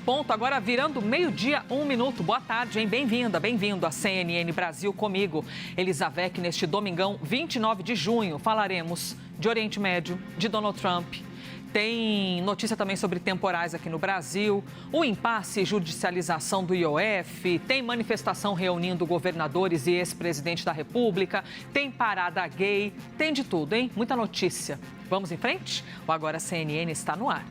ponto, agora virando meio-dia, 1 minuto. Boa tarde, hein? Bem-vinda, bem-vindo à CNN Brasil comigo, Elizavec. Neste domingão, 29 de junho, falaremos de Oriente Médio, de Donald Trump. Tem notícia também sobre temporais aqui no Brasil, o impasse e judicialização do IOF, tem manifestação reunindo governadores e ex-presidente da República, tem parada gay, tem de tudo, hein? Muita notícia. Vamos em frente? O Agora CNN está no ar.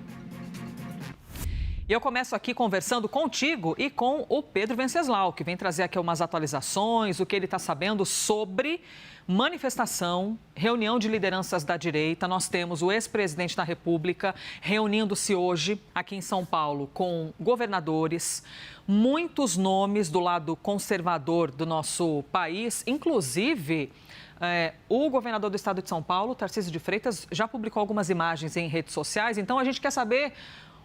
E eu começo aqui conversando contigo e com o Pedro Venceslau, que vem trazer aqui umas atualizações, o que ele está sabendo sobre manifestação, reunião de lideranças da direita. Nós temos o ex-presidente da República reunindo-se hoje aqui em São Paulo com governadores, muitos nomes do lado conservador do nosso país, inclusive o governador do estado de São Paulo, Tarcísio de Freitas, já publicou algumas imagens em redes sociais. Então a gente quer saber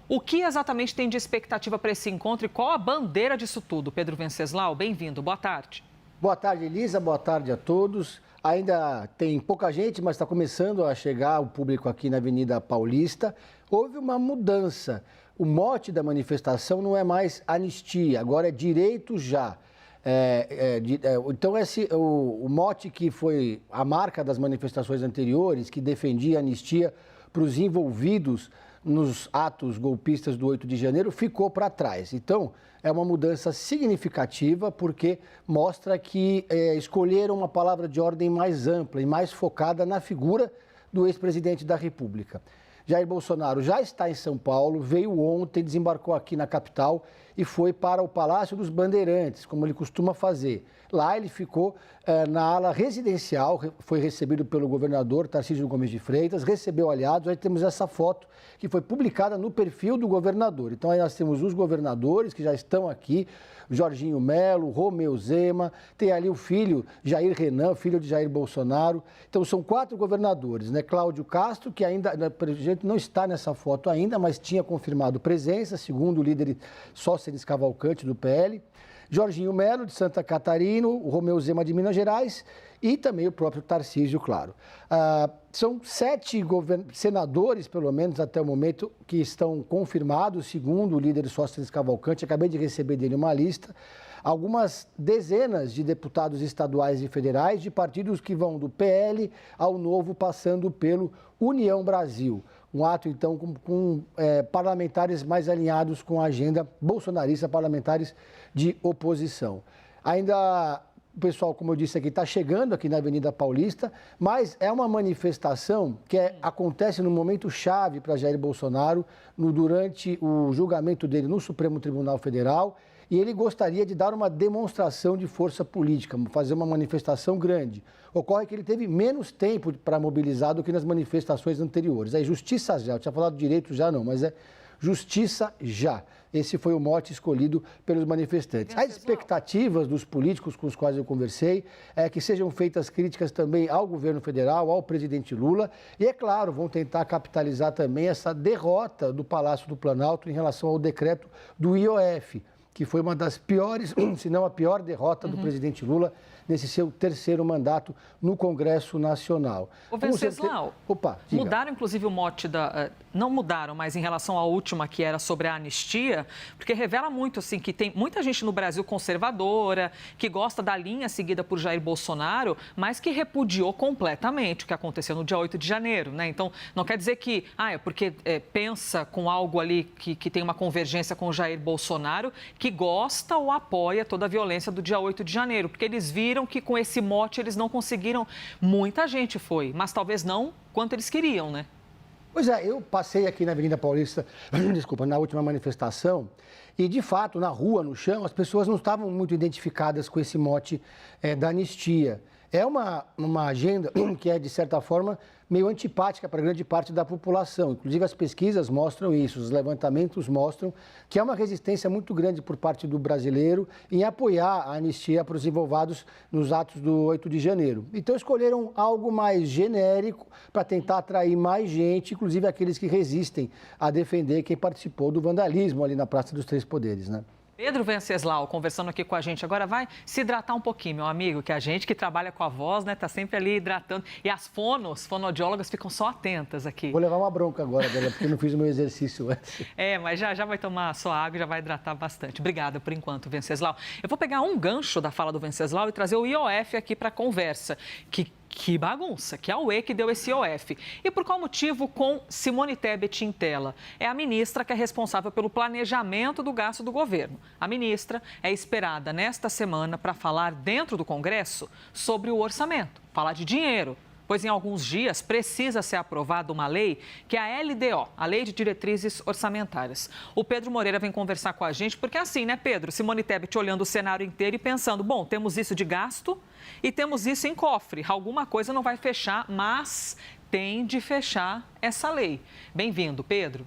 o que exatamente tem de expectativa para esse encontro e qual a bandeira disso tudo. Pedro Venceslau, bem-vindo. Boa tarde. Boa tarde, Elisa. Boa tarde a todos. Ainda tem pouca gente, mas está começando a chegar o público aqui na Avenida Paulista. Houve uma mudança. O mote da manifestação não é mais anistia, agora é direito já. Então, o mote que foi a marca das manifestações anteriores, que defendia a anistia para os envolvidos nos atos golpistas do 8 de janeiro, ficou para trás. Então, é uma mudança significativa porque mostra que escolheram uma palavra de ordem mais ampla e mais focada na figura do ex-presidente da República. Jair Bolsonaro já está em São Paulo, veio ontem, desembarcou aqui na capital e foi para o Palácio dos Bandeirantes, como ele costuma fazer. Lá ele ficou na ala residencial, foi recebido pelo governador Tarcísio Gomes de Freitas, recebeu aliados. Aí temos essa foto que foi publicada no perfil do governador. Então aí nós temos os governadores que já estão aqui, Jorginho Melo, Romeu Zema, tem ali o filho Jair Renan, filho de Jair Bolsonaro. Então são 4 governadores, né? Cláudio Castro, que ainda, não está nessa foto ainda, mas tinha confirmado presença, segundo o líder Sóstenes Cavalcante do PL. Jorginho Melo, de Santa Catarina, o Romeu Zema de Minas Gerais e também o próprio Tarcísio, claro. São 7 senadores, pelo menos até o momento, que estão confirmados, segundo o líder Sóstenes Cavalcante. Acabei de receber dele uma lista. Algumas dezenas de deputados estaduais e federais de partidos que vão do PL ao Novo, passando pelo União Brasil. Um ato, então, com parlamentares mais alinhados com a agenda bolsonarista, parlamentares de oposição. Ainda o pessoal, como eu disse aqui, está chegando aqui na Avenida Paulista, mas é uma manifestação que acontece no momento chave para Jair Bolsonaro, durante o julgamento dele no Supremo Tribunal Federal, e ele gostaria de dar uma demonstração de força política, fazer uma manifestação grande. Ocorre que ele teve menos tempo para mobilizar do que nas manifestações anteriores. É justiça já, eu tinha falado direito já não, mas é justiça já. Esse foi o mote escolhido pelos manifestantes. As expectativas dos políticos com os quais eu conversei é que sejam feitas críticas também ao governo federal, ao presidente Lula. E, é claro, vão tentar capitalizar também essa derrota do Palácio do Planalto em relação ao decreto do IOF, que foi uma das piores, se não a pior derrota do presidente Lula nesse seu 3º mandato no Congresso Nacional. O Venceslau, mudaram inclusive o mote não mudaram, mas em relação à última, que era sobre a anistia, porque revela muito, assim, que tem muita gente no Brasil conservadora, que gosta da linha seguida por Jair Bolsonaro, mas que repudiou completamente o que aconteceu no dia 8 de janeiro, né? Então, não quer dizer que, é porque pensa com algo ali que tem uma convergência com o Jair Bolsonaro, que gosta ou apoia toda a violência do dia 8 de janeiro, porque eles viram que com esse mote eles não conseguiram. Muita gente foi, mas talvez não quanto eles queriam, né? Pois é, eu passei aqui na Avenida Paulista, na última manifestação, e de fato, na rua, no chão, as pessoas não estavam muito identificadas com esse mote da anistia. É uma agenda que é, de certa forma, meio antipática para grande parte da população. Inclusive, as pesquisas mostram isso, os levantamentos mostram que há uma resistência muito grande por parte do brasileiro em apoiar a anistia para os envolvidos nos atos do 8 de janeiro. Então, escolheram algo mais genérico para tentar atrair mais gente, inclusive aqueles que resistem a defender quem participou do vandalismo ali na Praça dos Três Poderes, né? Pedro Venceslau conversando aqui com a gente. Agora vai se hidratar um pouquinho, meu amigo, que a gente que trabalha com a voz, né, tá sempre ali hidratando. E as fonoaudiólogas ficam só atentas aqui. Vou levar uma bronca agora, Bela, porque eu não fiz o meu exercício antes. Mas já vai tomar sua água e já vai hidratar bastante. Obrigada por enquanto, Venceslau. Eu vou pegar um gancho da fala do Venceslau e trazer o IOF aqui para a conversa. Que bagunça, que auê que deu esse IOF. E por qual motivo com Simone Tebet em tela? É a ministra que é responsável pelo planejamento do gasto do governo. A ministra é esperada nesta semana para falar dentro do Congresso sobre o orçamento, falar de dinheiro. Pois em alguns dias precisa ser aprovada uma lei que é a LDO, a Lei de Diretrizes Orçamentárias. O Pedro Moreira vem conversar com a gente, porque é assim, né, Pedro? Simone Tebet olhando o cenário inteiro e pensando, bom, temos isso de gasto e temos isso em cofre. Alguma coisa não vai fechar, mas tem de fechar essa lei. Bem-vindo, Pedro.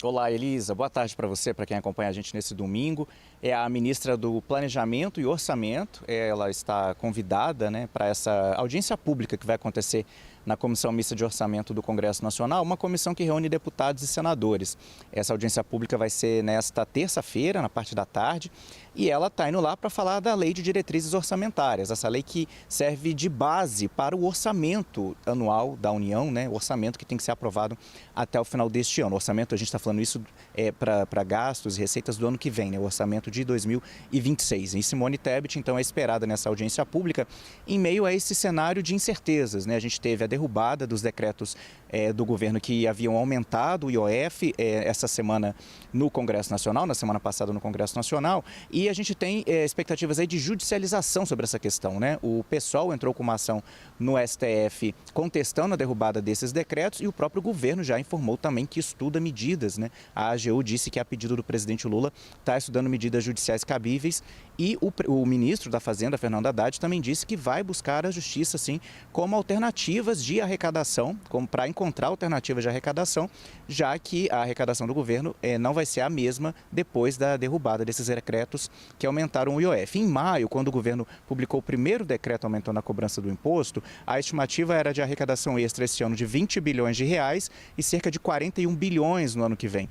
Olá, Elisa. Boa tarde para você, para quem acompanha a gente nesse domingo. É a ministra do Planejamento e Orçamento. Ela está convidada, para essa audiência pública que vai acontecer na Comissão Mista de Orçamento do Congresso Nacional, uma comissão que reúne deputados e senadores. Essa audiência pública vai ser nesta terça-feira, na parte da tarde, e ela está indo lá para falar da Lei de Diretrizes Orçamentárias, essa lei que serve de base para o orçamento anual da União, o orçamento que tem que ser aprovado até o final deste ano. O orçamento, a gente está falando isso para gastos e receitas do ano que vem, o orçamento de 2026. E Simone Tebet, então, é esperada nessa audiência pública em meio a esse cenário de incertezas. A gente teve a derrubada dos decretos do governo que haviam aumentado o IOF essa semana no Congresso Nacional, na semana passada no Congresso Nacional, e a gente tem expectativas aí de judicialização sobre essa questão. O PSOL entrou com uma ação no STF contestando a derrubada desses decretos e o próprio governo já informou também que estuda medidas. A AGU disse que a pedido do presidente Lula está estudando medidas judiciais cabíveis e o ministro da Fazenda, Fernando Haddad, também disse que vai buscar a justiça, sim, como alternativas de arrecadação, como para encontrar alternativas de arrecadação, já que a arrecadação do governo não vai ser a mesma depois da derrubada desses decretos que aumentaram o IOF. Em maio, quando o governo publicou o primeiro decreto aumentando a cobrança do imposto, a estimativa era de arrecadação extra esse ano de 20 bilhões de reais e cerca de 41 bilhões no ano que vem.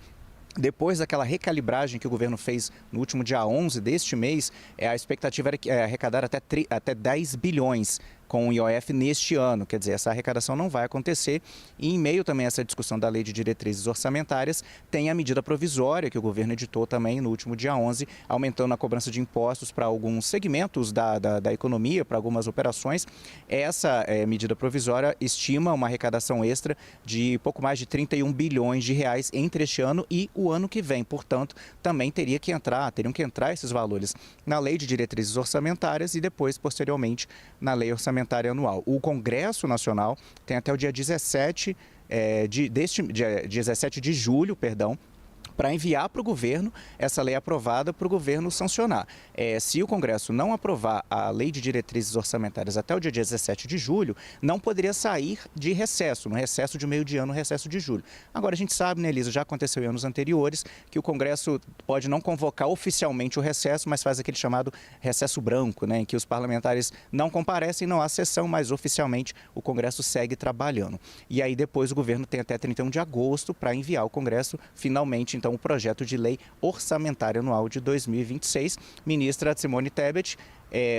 Depois daquela recalibragem que o governo fez no último dia 11 deste mês, a expectativa era arrecadar até 10 bilhões com o IOF neste ano. Quer dizer, essa arrecadação não vai acontecer. E em meio também a essa discussão da Lei de Diretrizes Orçamentárias, tem a medida provisória que o governo editou também no último dia 11, aumentando a cobrança de impostos para alguns segmentos da economia, para algumas operações. Essa medida provisória estima uma arrecadação extra de pouco mais de 31 bilhões de reais entre este ano e o ano que vem. Portanto, também teriam que entrar esses valores na Lei de Diretrizes Orçamentárias e depois, posteriormente, na Lei Orçamentária Anual. O Congresso Nacional tem até o dia 17 de julho, para enviar para o governo essa lei aprovada para o governo sancionar. Se o Congresso não aprovar a Lei de Diretrizes Orçamentárias até o dia 17 de julho, não poderia sair de recesso, no recesso de meio de ano, no recesso de julho. Agora, a gente sabe, Elisa, já aconteceu em anos anteriores, que o Congresso pode não convocar oficialmente o recesso, mas faz aquele chamado recesso branco, em que os parlamentares não comparecem, não há sessão, mas oficialmente o Congresso segue trabalhando. E aí depois o governo tem até 31 de agosto para enviar ao Congresso, finalmente, então, o projeto de lei orçamentária anual de 2026. Ministra Simone Tebet,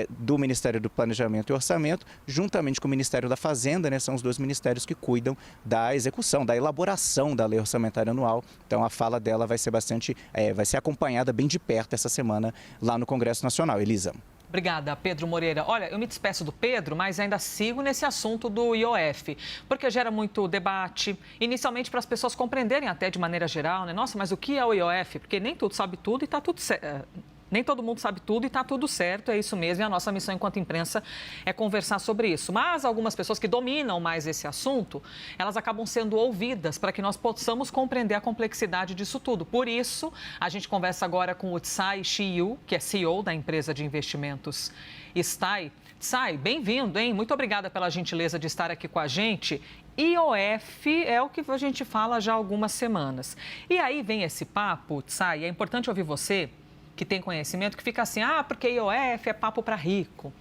do Ministério do Planejamento e Orçamento, juntamente com o Ministério da Fazenda, são os dois ministérios que cuidam da execução, da elaboração da lei orçamentária anual. Então, a fala dela vai ser acompanhada bem de perto essa semana lá no Congresso Nacional. Elisa. Obrigada, Pedro Moreira. Olha, eu me despeço do Pedro, mas ainda sigo nesse assunto do IOF, porque gera muito debate, inicialmente para as pessoas compreenderem até de maneira geral, Nossa, mas o que é o IOF? Porque nem tudo sabe tudo e está tudo certo. Nem todo mundo sabe tudo e está tudo certo, é isso mesmo. E a nossa missão enquanto imprensa é conversar sobre isso. Mas algumas pessoas que dominam mais esse assunto, elas acabam sendo ouvidas para que nós possamos compreender a complexidade disso tudo. Por isso, a gente conversa agora com o Tsai Shi-Yu, que é CEO da empresa de investimentos Stai. Tsai, bem-vindo, hein? Muito obrigada pela gentileza de estar aqui com a gente. IOF é o que a gente fala já há algumas semanas. E aí vem esse papo, Tsai, é importante ouvir você, que tem conhecimento, que fica assim, porque IOF é papo para rico,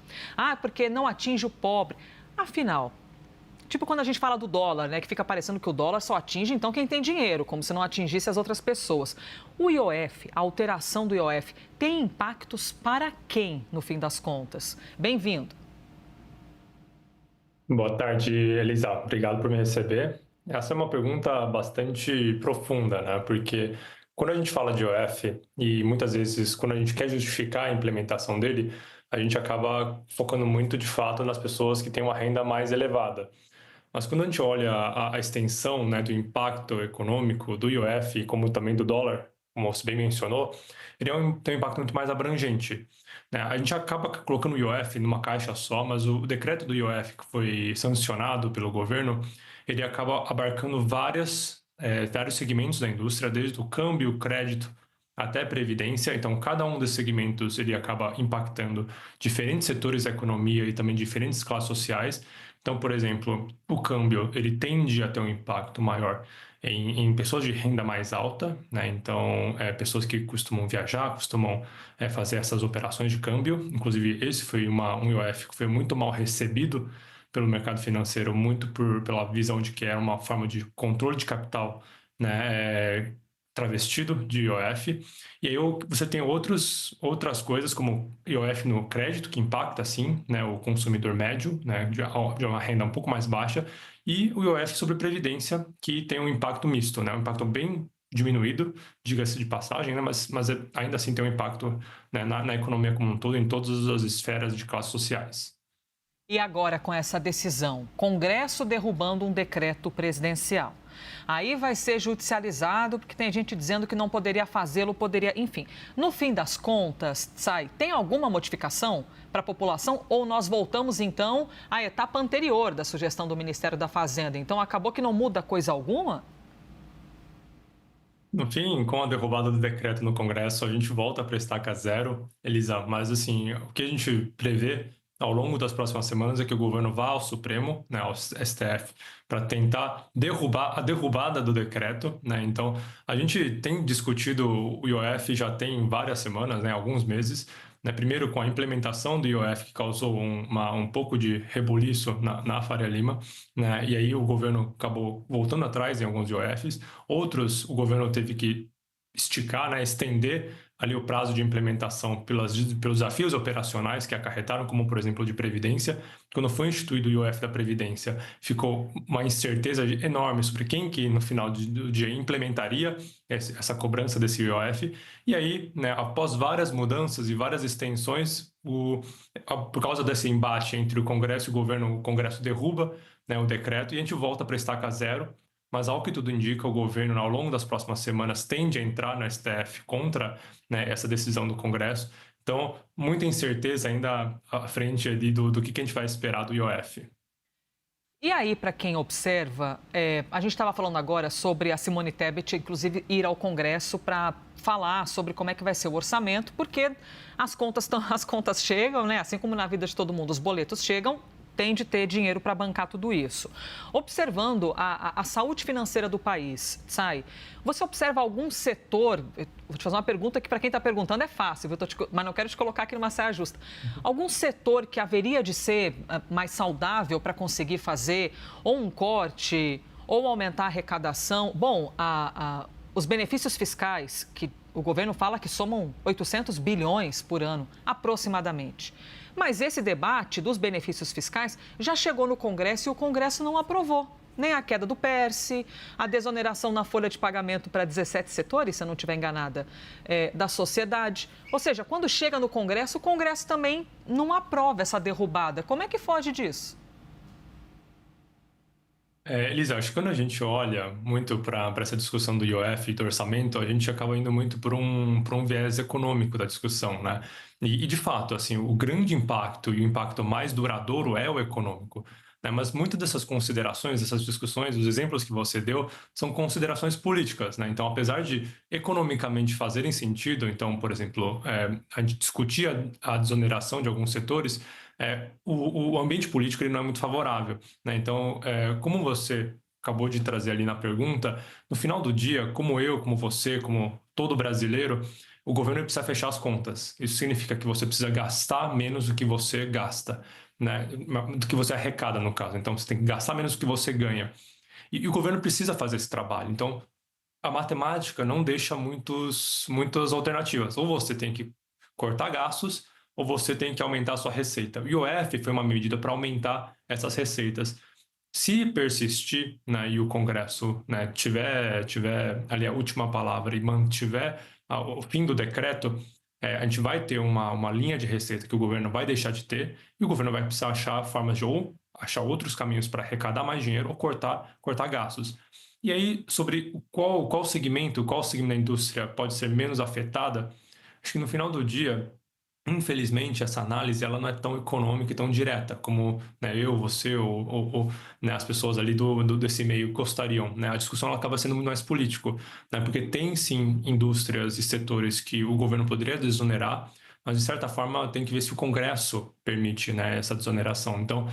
porque não atinge o pobre. Afinal, Tipo quando a gente fala do dólar, né? Que fica parecendo que o dólar só atinge então quem tem dinheiro, como se não atingisse as outras pessoas. O IOF, a alteração do IOF, tem impactos para quem, no fim das contas? Bem-vindo. Boa tarde, Elisa. Obrigado por me receber. Essa é uma pergunta bastante profunda, né? Porque quando a gente fala de IOF e muitas vezes quando a gente quer justificar a implementação dele, a gente acaba focando muito de fato nas pessoas que têm uma renda mais elevada. Mas quando a gente olha a extensão, né, do impacto econômico do IOF, como também do dólar, como você bem mencionou, ele tem um impacto muito mais abrangente, né? A gente acaba colocando o IOF numa caixa só, mas o decreto do IOF que foi sancionado pelo governo, ele acaba abarcando vários segmentos da indústria, desde o câmbio, crédito, até previdência. Então, cada um desses segmentos ele acaba impactando diferentes setores da economia e também diferentes classes sociais. Então, por exemplo, o câmbio ele tende a ter um impacto maior em pessoas de renda mais alta, né? Então, pessoas que costumam viajar, costumam fazer essas operações de câmbio. Inclusive, esse foi um IOF que foi muito mal recebido pelo mercado financeiro, muito pela visão de que era uma forma de controle de capital, né? Travestido de IOF. E aí você tem outras coisas, como IOF no crédito, que impacta, sim, né, o consumidor médio, né, de uma renda um pouco mais baixa, e o IOF sobre previdência, que tem um impacto misto, né, um impacto bem diminuído, diga-se de passagem, né, mas ainda assim tem um impacto, né, na economia como um todo, em todas as esferas de classes sociais. E agora, com essa decisão, Congresso derrubando um decreto presidencial. Aí vai ser judicializado, porque tem gente dizendo que não poderia fazê-lo, poderia, enfim. No fim das contas, tem alguma modificação para a população ou nós voltamos, então, à etapa anterior da sugestão do Ministério da Fazenda? Então, acabou que não muda coisa alguma? No fim, com a derrubada do decreto no Congresso, a gente volta para a estaca zero, Elisa, mas assim, o que a gente prevê ao longo das próximas semanas é que o governo vá ao Supremo, né, ao STF, para tentar derrubar a derrubada do decreto, né? Então, a gente tem discutido o IOF já tem várias semanas, né, alguns meses, né? Primeiro com a implementação do IOF, que causou um pouco de rebuliço na Faria Lima, né? E aí o governo acabou voltando atrás em alguns IOFs, outros o governo teve que esticar, né, estender ali o prazo de implementação pelos desafios operacionais que acarretaram, como por exemplo de Previdência. Quando foi instituído o IOF da Previdência, ficou uma incerteza enorme sobre quem que no final do dia implementaria essa cobrança desse IOF. E aí, né, após várias mudanças e várias extensões, por causa desse embate entre o Congresso e o governo, o Congresso derruba, né, o decreto e a gente volta para a estaca zero. Mas, ao que tudo indica, o governo, ao longo das próximas semanas, tende a entrar no STF contra, né, essa decisão do Congresso. Então, muita incerteza ainda à frente ali do que a gente vai esperar do IOF. E aí, para quem observa, a gente estava falando agora sobre a Simone Tebet, inclusive, ir ao Congresso para falar sobre como é que vai ser o orçamento, porque as contas chegam, né? Assim como na vida de todo mundo, os boletos chegam, tem de ter dinheiro para bancar tudo isso. Observando a saúde financeira do país, você observa algum setor, vou te fazer uma pergunta que para quem está perguntando é fácil, mas não quero te colocar aqui numa saia justa. Algum setor que haveria de ser mais saudável para conseguir fazer ou um corte ou aumentar a arrecadação? Bom, os benefícios fiscais, que o governo fala que somam 800 bilhões por ano, aproximadamente. Mas esse debate dos benefícios fiscais já chegou no Congresso e o Congresso não aprovou. Nem a queda do PERSE, a desoneração na folha de pagamento para 17 setores, se eu não estiver enganada, da sociedade. Ou seja, quando chega no Congresso, o Congresso também não aprova essa derrubada. Como é que foge disso? Elisa, acho que quando a gente olha muito para essa discussão do IOF e do orçamento, a gente acaba indo muito por um viés econômico da discussão, né? E de fato, assim, o grande impacto e o impacto mais duradouro é o econômico, né? Mas muitas dessas considerações, dessas discussões, os exemplos que você deu, são considerações políticas, né? Então, apesar de economicamente fazerem sentido, então, por exemplo, a gente discutir a desoneração de alguns setores, o ambiente político ele não é muito favorável, né? Então, como você acabou de trazer ali na pergunta, no final do dia, como eu, como você, como todo brasileiro, o governo precisa fechar as contas. Isso significa que você precisa gastar menos do que você gasta, né, do que você arrecada, no caso. Então, você tem que gastar menos do que você ganha. E o governo precisa fazer esse trabalho. Então, a matemática não deixa muitas alternativas. Ou você tem que cortar gastos, ou você tem que aumentar a sua receita. O IOF foi uma medida para aumentar essas receitas. Se persistir, né, e o Congresso, né, tiver ali a última palavra e mantiver o fim do decreto, a gente vai ter uma linha de receita que o governo vai deixar de ter, e o governo vai precisar achar formas de ou achar outros caminhos para arrecadar mais dinheiro ou cortar gastos. E aí, sobre qual segmento da indústria pode ser menos afetada, acho que no final do dia, infelizmente, essa análise ela não é tão econômica e tão direta como, né, eu, você ou né, as pessoas ali desse meio gostariam. Né? A discussão ela acaba sendo muito mais político, né? Porque tem sim indústrias e setores que o governo poderia desonerar, mas de certa forma tem que ver se o Congresso permite, né, essa desoneração. Então,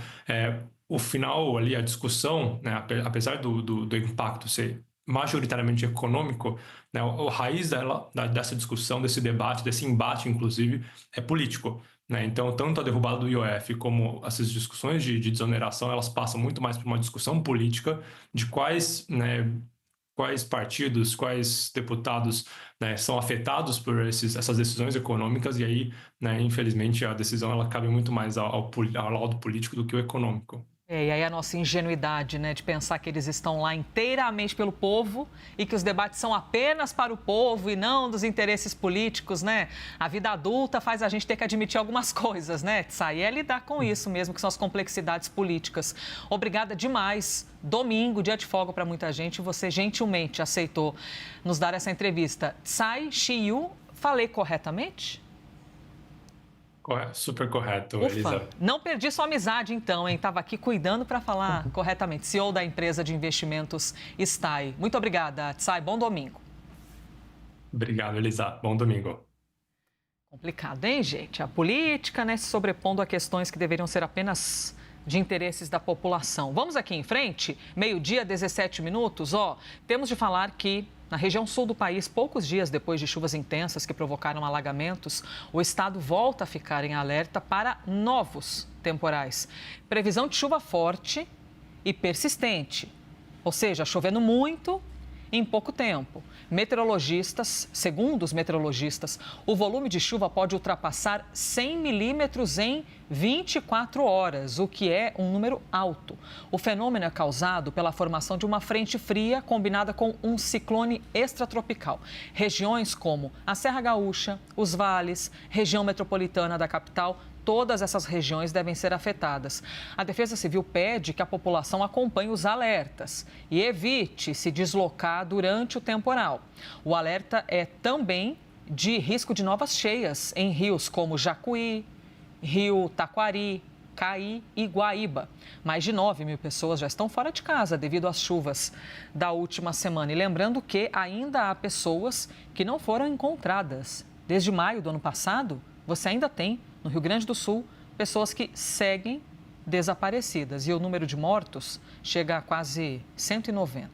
o final ali, a discussão, né, apesar do impacto ser majoritariamente econômico, né, a raiz dessa discussão, desse debate, desse embate, inclusive, é político. Né? Então, tanto a derrubada do IOF como essas discussões de desoneração, elas passam muito mais por uma discussão política de quais partidos, quais deputados, né, são afetados por essas decisões econômicas, e aí, né, infelizmente, a decisão ela cabe muito mais ao lado político do que o econômico. E aí a nossa ingenuidade, né, de pensar que eles estão lá inteiramente pelo povo e que os debates são apenas para o povo e não dos interesses políticos, né? A vida adulta faz a gente ter que admitir algumas coisas, né, Tsai? É lidar com isso mesmo, que são as complexidades políticas. Obrigada demais. Domingo, dia de folga para muita gente, você gentilmente aceitou nos dar essa entrevista. Tsai Shiyu, falei corretamente? Super correto, Ufa, Elisa. não perdi sua amizade então, hein? Estava aqui cuidando para falar corretamente. CEO da empresa de investimentos Stay. Muito obrigada, Tsai. Bom domingo. Obrigado, Elisa. Bom domingo. Complicado, hein, gente? A política, né, se sobrepondo a questões que deveriam ser apenas de interesses da população. Vamos aqui em frente, meio-dia, 17 minutos. Temos de falar que na região sul do país, poucos dias depois de chuvas intensas que provocaram alagamentos, o estado volta a ficar em alerta para novos temporais. Previsão de chuva forte e persistente, ou seja, chovendo muito em pouco tempo. Segundo os meteorologistas, o volume de chuva pode ultrapassar 100 milímetros em 24 horas, o que é um número alto. O fenômeno é causado pela formação de uma frente fria combinada com um ciclone extratropical. Regiões como a Serra Gaúcha, os vales, região metropolitana da capital, todas essas regiões devem ser afetadas. A Defesa Civil pede que a população acompanhe os alertas e evite se deslocar durante o temporal. O alerta é também de risco de novas cheias em rios como Jacuí, Rio Taquari, Caí e Guaíba. Mais de 9 mil pessoas já estão fora de casa devido às chuvas da última semana. E lembrando que ainda há pessoas que não foram encontradas. Desde maio do ano passado, você ainda tem, no Rio Grande do Sul, pessoas que seguem desaparecidas. E o número de mortos chega a quase 190.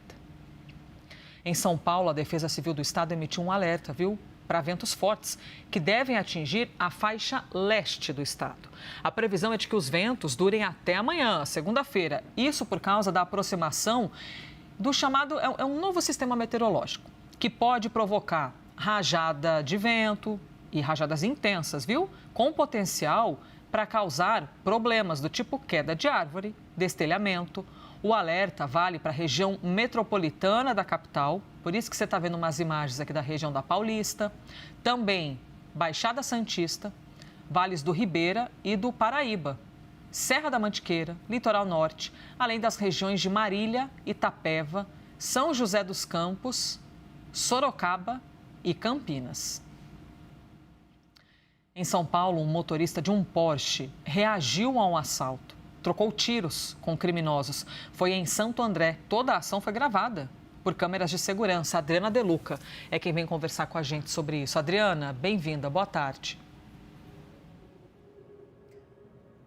Em São Paulo, a Defesa Civil do Estado emitiu um alerta, para ventos fortes que devem atingir a faixa leste do estado. A previsão é de que os ventos durem até amanhã, segunda-feira. Isso por causa da aproximação do chamado... É um novo sistema meteorológico que pode provocar rajada de vento e rajadas intensas, com potencial para causar problemas do tipo queda de árvore, destelhamento. O alerta vale para a região metropolitana da capital, por isso que você está vendo umas imagens aqui da região da Paulista, também Baixada Santista, vales do Ribeira e do Paraíba, Serra da Mantiqueira, Litoral Norte, além das regiões de Marília, Itapeva, São José dos Campos, Sorocaba e Campinas. Em São Paulo, um motorista de um Porsche reagiu a um assalto. Trocou tiros com criminosos. Foi em Santo André. Toda a ação foi gravada por câmeras de segurança. A Adriana De Luca é quem vem conversar com a gente sobre isso. Adriana, bem-vinda. Boa tarde.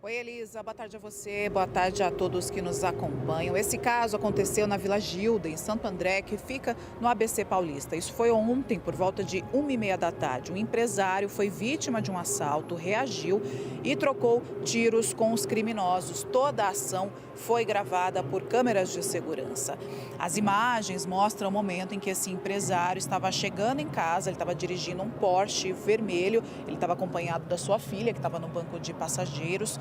Oi, Elisa. Boa tarde a você, boa tarde a todos que nos acompanham. Esse caso aconteceu na Vila Gilda, em Santo André, que fica no ABC Paulista. Isso foi ontem, por volta de 1h30 da tarde. Um empresário foi vítima de um assalto, reagiu e trocou tiros com os criminosos. Toda a ação foi gravada por câmeras de segurança. As imagens mostram o momento em que esse empresário estava chegando em casa, ele estava dirigindo um Porsche vermelho, ele estava acompanhado da sua filha, que estava no banco de passageiros.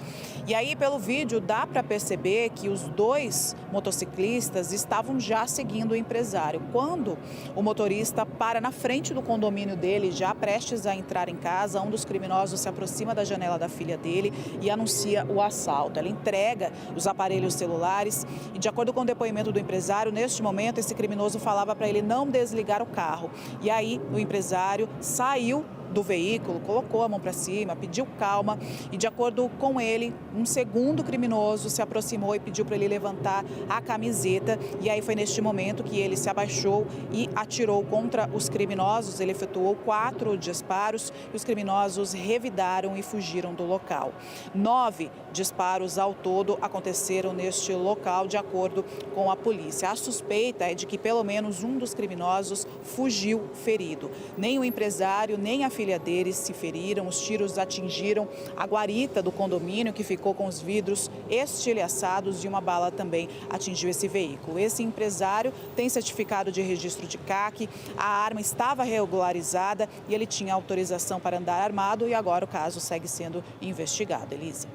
E aí, pelo vídeo, dá para perceber que os dois motociclistas estavam já seguindo o empresário. Quando o motorista para na frente do condomínio dele, já prestes a entrar em casa, um dos criminosos se aproxima da janela da filha dele e anuncia o assalto. Ela entrega os aparelhos celulares e, de acordo com o depoimento do empresário, neste momento esse criminoso falava para ele não desligar o carro. E aí o empresário saiu do veículo, colocou a mão para cima, pediu calma e, de acordo com ele, um segundo criminoso se aproximou e pediu para ele levantar a camiseta. E aí foi neste momento que ele se abaixou e atirou contra os criminosos. Ele efetuou 4 disparos e os criminosos revidaram e fugiram do local. 9 disparos ao todo aconteceram neste local, de acordo com a polícia. A suspeita é de que pelo menos um dos criminosos fugiu ferido. Nem o empresário, nem a filha deles se feriram. Os tiros atingiram a guarita do condomínio, que ficou com os vidros estilhaçados, e uma bala também atingiu esse veículo. Esse empresário tem certificado de registro de CAC, a arma estava regularizada e ele tinha autorização para andar armado, e agora o caso segue sendo investigado. Elisa.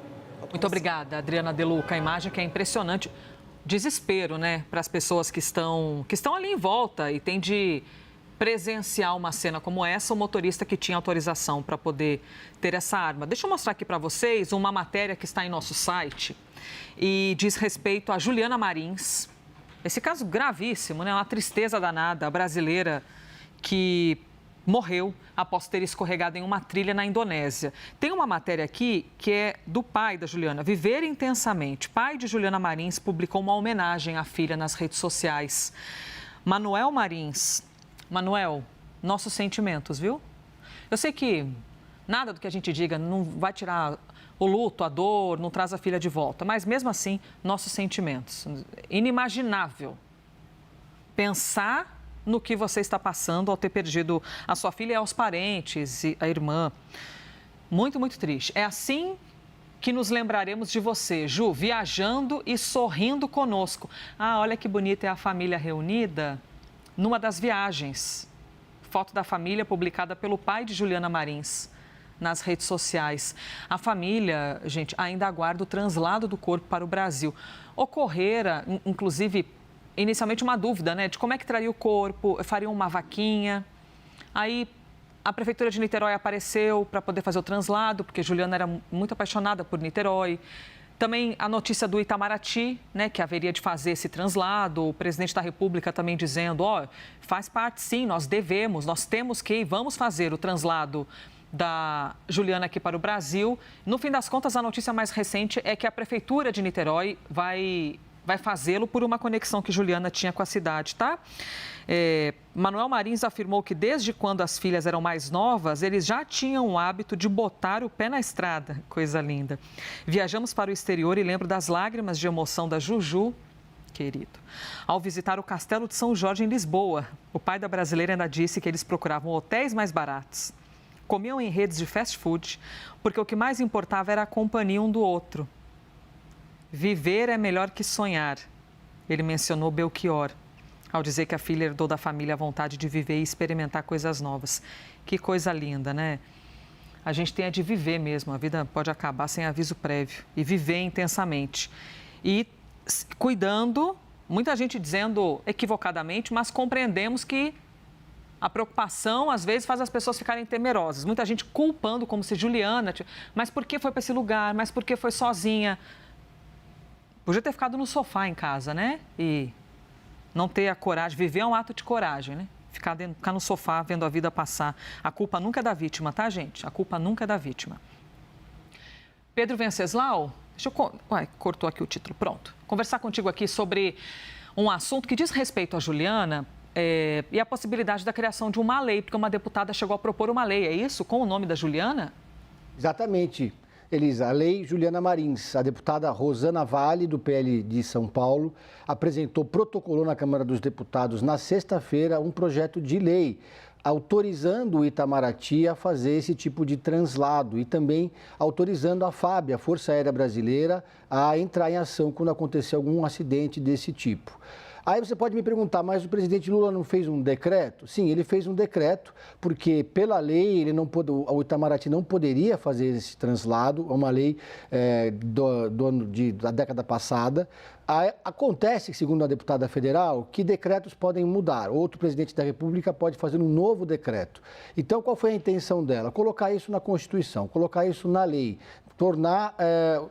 Muito obrigada, Adriana De Luca. A imagem que é impressionante. Desespero, né, para as pessoas que estão ali em volta e tem de presenciar uma cena como essa, o motorista que tinha autorização para poder ter essa arma. Deixa eu mostrar aqui para vocês uma matéria que está em nosso site e diz respeito a Juliana Marins. Esse caso gravíssimo, né? Uma tristeza danada, a brasileira que morreu após ter escorregado em uma trilha na Indonésia. Tem uma matéria aqui que é do pai da Juliana, Viver Intensamente. Pai de Juliana Marins publicou uma homenagem à filha nas redes sociais. Manuel Marins. Manuel, nossos sentimentos, viu? Eu sei que nada do que a gente diga não vai tirar o luto, a dor, não traz a filha de volta, mas mesmo assim, nossos sentimentos. Inimaginável pensar no que você está passando ao ter perdido a sua filha e aos parentes e a irmã. Muito, muito triste. É assim que nos lembraremos de você, Ju, viajando e sorrindo conosco. Ah, olha que bonita é a família reunida numa das viagens. Foto da família publicada pelo pai de Juliana Marins nas redes sociais. A família, gente, ainda aguarda o translado do corpo para o Brasil. Ocorrera, inclusive, inicialmente uma dúvida, né, de como é que traria o corpo, faria uma vaquinha. Aí a Prefeitura de Niterói apareceu para poder fazer o translado, porque Juliana era muito apaixonada por Niterói. Também a notícia do Itamaraty, né, que haveria de fazer esse translado, o presidente da República também dizendo, faz parte sim, nós devemos, nós temos que e vamos fazer o translado da Juliana aqui para o Brasil. No fim das contas, a notícia mais recente é que a Prefeitura de Niterói vai fazê-lo por uma conexão que Juliana tinha com a cidade, tá? Manuel Marins afirmou que desde quando as filhas eram mais novas, eles já tinham o hábito de botar o pé na estrada. Coisa linda. Viajamos para o exterior e lembro das lágrimas de emoção da Juju, querido, ao visitar o Castelo de São Jorge em Lisboa. O pai da brasileira ainda disse que eles procuravam hotéis mais baratos, comiam em redes de fast food, porque o que mais importava era a companhia um do outro. Viver é melhor que sonhar, ele mencionou Belchior, ao dizer que a filha herdou da família a vontade de viver e experimentar coisas novas. Que coisa linda, né? A gente tem a de viver mesmo, a vida pode acabar sem aviso prévio e viver intensamente. E cuidando, muita gente dizendo equivocadamente, mas compreendemos que a preocupação, às vezes, faz as pessoas ficarem temerosas. Muita gente culpando, como se Juliana, mas por que foi para esse lugar? Mas por que foi sozinha? Podia ter ficado no sofá em casa, né? E não ter a coragem. Viver é um ato de coragem, né? Ficar no sofá vendo a vida passar. A culpa nunca é da vítima, tá, gente? A culpa nunca é da vítima. Pedro Venceslau, cortou aqui o título, pronto. Conversar contigo aqui sobre um assunto que diz respeito a Juliana e a possibilidade da criação de uma lei, porque uma deputada chegou a propor uma lei, é isso? Com o nome da Juliana? Exatamente. Elisa, a lei Juliana Marins, a deputada Rosana Vale, do PL de São Paulo, protocolou na Câmara dos Deputados na sexta-feira um projeto de lei autorizando o Itamaraty a fazer esse tipo de translado e também autorizando a FAB, a Força Aérea Brasileira, a entrar em ação quando acontecer algum acidente desse tipo. Aí você pode me perguntar, mas o presidente Lula não fez um decreto? Sim, ele fez um decreto, porque pela lei o Itamaraty não poderia fazer esse translado, é uma lei da década passada. Acontece, segundo a deputada federal, que decretos podem mudar. Outro presidente da República pode fazer um novo decreto. Então, qual foi a intenção dela? Colocar isso na Constituição, colocar isso na lei,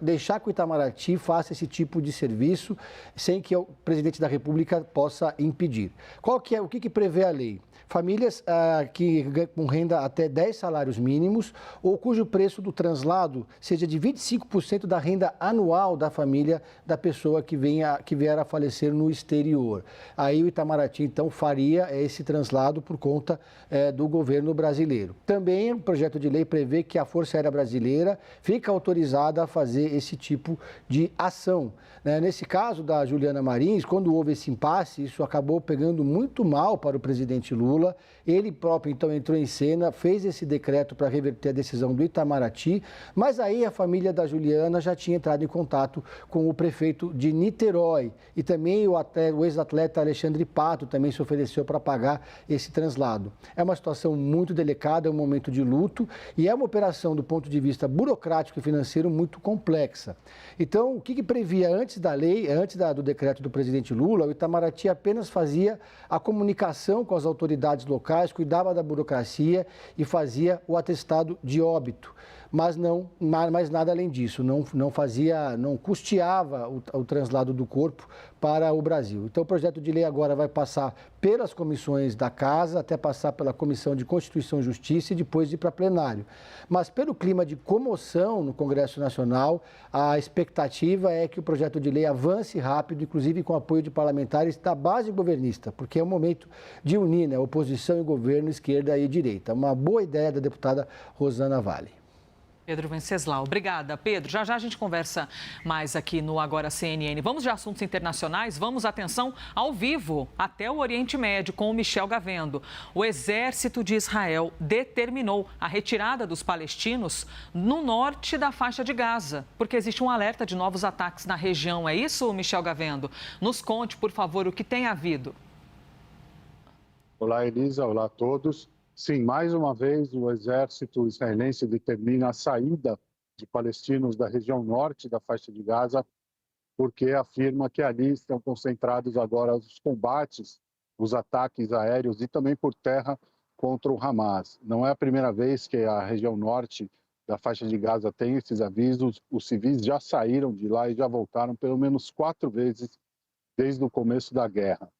deixar que o Itamaraty faça esse tipo de serviço sem que o presidente da República possa impedir. O que prevê a lei? Famílias com renda até 10 salários mínimos ou cujo preço do translado seja de 25% da renda anual da família da pessoa que vier a falecer no exterior. Aí o Itamaraty, então, faria esse translado por conta do governo brasileiro. Também o projeto de lei prevê que a Força Aérea Brasileira fica autorizada a fazer esse tipo de ação. Nesse caso da Juliana Marins, quando houve esse impasse, isso acabou pegando muito mal para o presidente Lula. Ele próprio, então, entrou em cena, fez esse decreto para reverter a decisão do Itamaraty, mas aí a família da Juliana já tinha entrado em contato com o prefeito de Niterói e também o ex-atleta Alexandre Pato também se ofereceu para pagar esse translado. É uma situação muito delicada, é um momento de luto e é uma operação do ponto de vista burocrático e financeiro muito complexa. Então, o que previa antes da lei, do decreto do presidente Lula, o Itamaraty apenas fazia a comunicação com as autoridades locais, cuidava da burocracia e fazia o atestado de óbito, mas nada além disso, não custeava o translado do corpo para o Brasil. Então o projeto de lei agora vai passar pelas comissões da Casa, até passar pela Comissão de Constituição e Justiça e depois ir para plenário. Mas pelo clima de comoção no Congresso Nacional, a expectativa é que o projeto de lei avance rápido, inclusive com apoio de parlamentares da base governista, porque é o momento de unir, oposição e governo, esquerda e direita. Uma boa ideia da deputada Rosana Vale. Pedro Venceslau. Obrigada, Pedro. Já já a gente conversa mais aqui no Agora CNN. Vamos de assuntos internacionais, vamos, atenção, ao vivo, até o Oriente Médio, com o Michel Gavendo. O exército de Israel determinou a retirada dos palestinos no norte da faixa de Gaza, porque existe um alerta de novos ataques na região. É isso, Michel Gavendo? Nos conte, por favor, o que tem havido. Olá, Elisa. Olá a todos. Sim, mais uma vez o exército israelense determina a saída de palestinos da região norte da faixa de Gaza, porque afirma que ali estão concentrados agora os combates, os ataques aéreos e também por terra contra o Hamas. Não é a primeira vez que a região norte da faixa de Gaza tem esses avisos. Os civis já saíram de lá e já voltaram pelo menos 4 vezes desde o começo da guerra.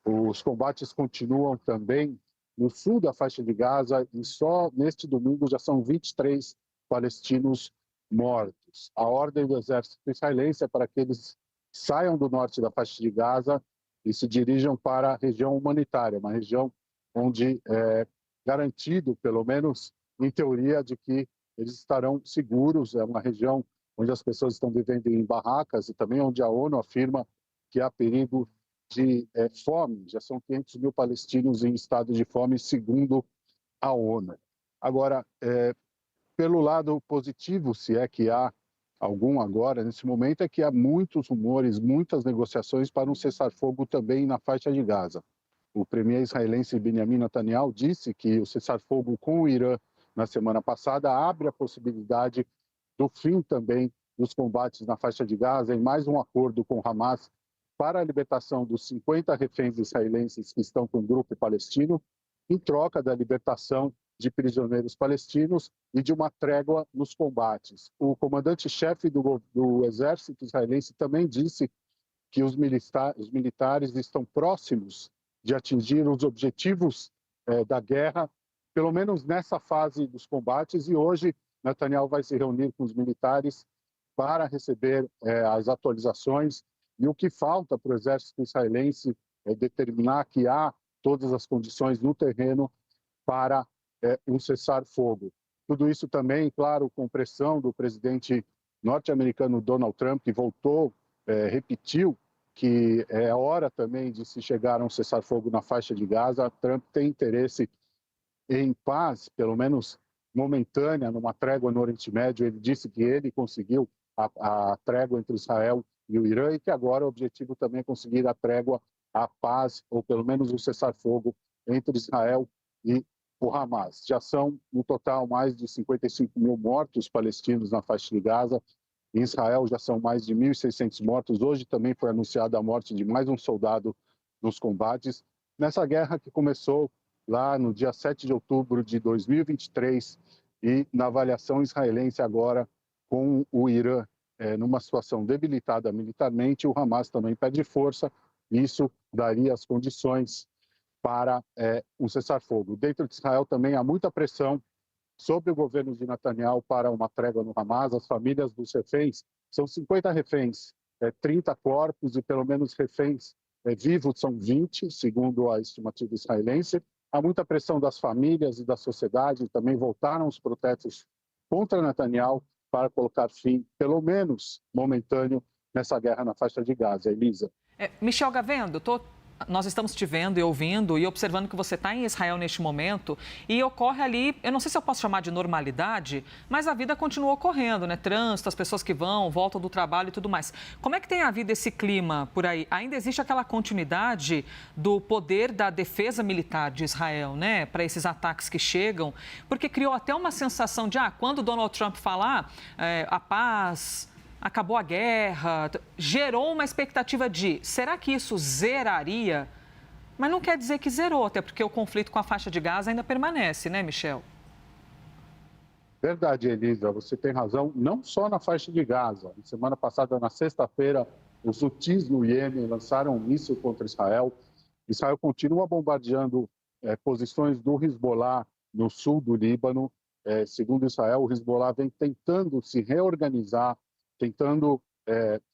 Os combates continuam também no sul da faixa de Gaza e só neste domingo já são 23 palestinos mortos. A ordem do exército israelense é para que eles saiam do norte da faixa de Gaza e se dirijam para a região humanitária, uma região onde é garantido, pelo menos em teoria, de que eles estarão seguros. É uma região onde as pessoas estão vivendo em barracas e também onde a ONU afirma que há perigo de fome. Já são 500 mil palestinos em estado de fome, segundo a ONU. Agora, pelo lado positivo, se é que há algum agora, nesse momento, é que há muitos rumores, muitas negociações para um cessar-fogo também na faixa de Gaza. O premier israelense Benjamin Netanyahu disse que o cessar-fogo com o Irã na semana passada abre a possibilidade do fim também dos combates na faixa de Gaza em mais um acordo com Hamas para a libertação dos 50 reféns israelenses que estão com o grupo palestino, em troca da libertação de prisioneiros palestinos e de uma trégua nos combates. O comandante-chefe do exército israelense também disse que os militares estão próximos de atingir os objetivos da guerra, pelo menos nessa fase dos combates, e hoje Netanyahu vai se reunir com os militares para receber as atualizações. E o que falta para o exército israelense é determinar que há todas as condições no terreno para um cessar-fogo. Tudo isso também, claro, com pressão do presidente norte-americano Donald Trump, que voltou, repetiu que é hora também de se chegar a um cessar-fogo na faixa de Gaza. Trump tem interesse em paz, pelo menos momentânea, numa trégua no Oriente Médio. Ele disse que ele conseguiu a trégua entre Israel e o Irã e que agora o objetivo também é conseguir a trégua, a paz, ou pelo menos o cessar-fogo entre Israel e o Hamas. Já são, no total, mais de 55 mil mortos palestinos na faixa de Gaza. Em Israel já são mais de 1.600 mortos. Hoje também foi anunciada a morte de mais um soldado nos combates. Nessa guerra que começou lá no dia 7 de outubro de 2023 e na avaliação israelense agora com o Irã numa situação debilitada militarmente, o Hamas também perde força. Isso daria as condições para um cessar-fogo. Dentro de Israel também há muita pressão sobre o governo de Netanyahu para uma trégua no Hamas. As famílias dos reféns, são 50 reféns, 30 corpos e pelo menos reféns vivos são 20, segundo a estimativa israelense. Há muita pressão das famílias e da sociedade, também voltaram os protestos contra Netanyahu para colocar fim, pelo menos momentâneo, nessa guerra na faixa de Gaza. Elisa. Michel Gavendo, nós estamos te vendo e ouvindo e observando que você está em Israel neste momento e ocorre ali, eu não sei se eu posso chamar de normalidade, mas a vida continua ocorrendo, né? Trânsito, as pessoas que vão, voltam do trabalho e tudo mais. Como é que tem havido esse clima por aí? Ainda existe aquela continuidade do poder da defesa militar de Israel, né? Para esses ataques que chegam, porque criou até uma sensação de, quando Donald Trump falar a paz... acabou a guerra, gerou uma expectativa de, será que isso zeraria? Mas não quer dizer que zerou, até porque o conflito com a faixa de Gaza ainda permanece, né, Michel? Verdade, Elisa, você tem razão, não só na faixa de Gaza. Na semana passada, na sexta-feira, os Houthis no Iêmen lançaram um míssil contra Israel. Israel continua bombardeando posições do Hezbollah no sul do Líbano. Segundo Israel, o Hezbollah vem tentando se reorganizar, tentando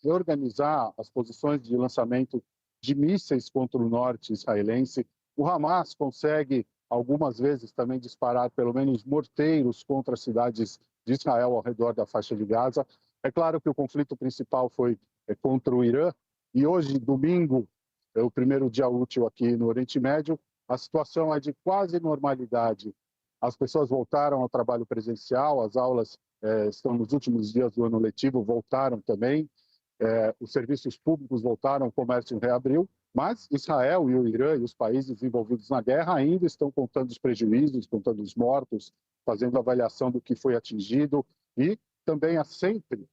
reorganizar as posições de lançamento de mísseis contra o norte israelense. O Hamas consegue, algumas vezes, também disparar pelo menos morteiros contra as cidades de Israel ao redor da faixa de Gaza. É claro que o conflito principal foi contra o Irã, e hoje, domingo, é o primeiro dia útil aqui no Oriente Médio, a situação é de quase normalidade. As pessoas voltaram ao trabalho presencial, as aulas estão nos últimos dias do ano letivo, voltaram também, os serviços públicos voltaram, o comércio reabriu, mas Israel e o Irã e os países envolvidos na guerra ainda estão contando os prejuízos, contando os mortos, fazendo avaliação do que foi atingido e também há sempre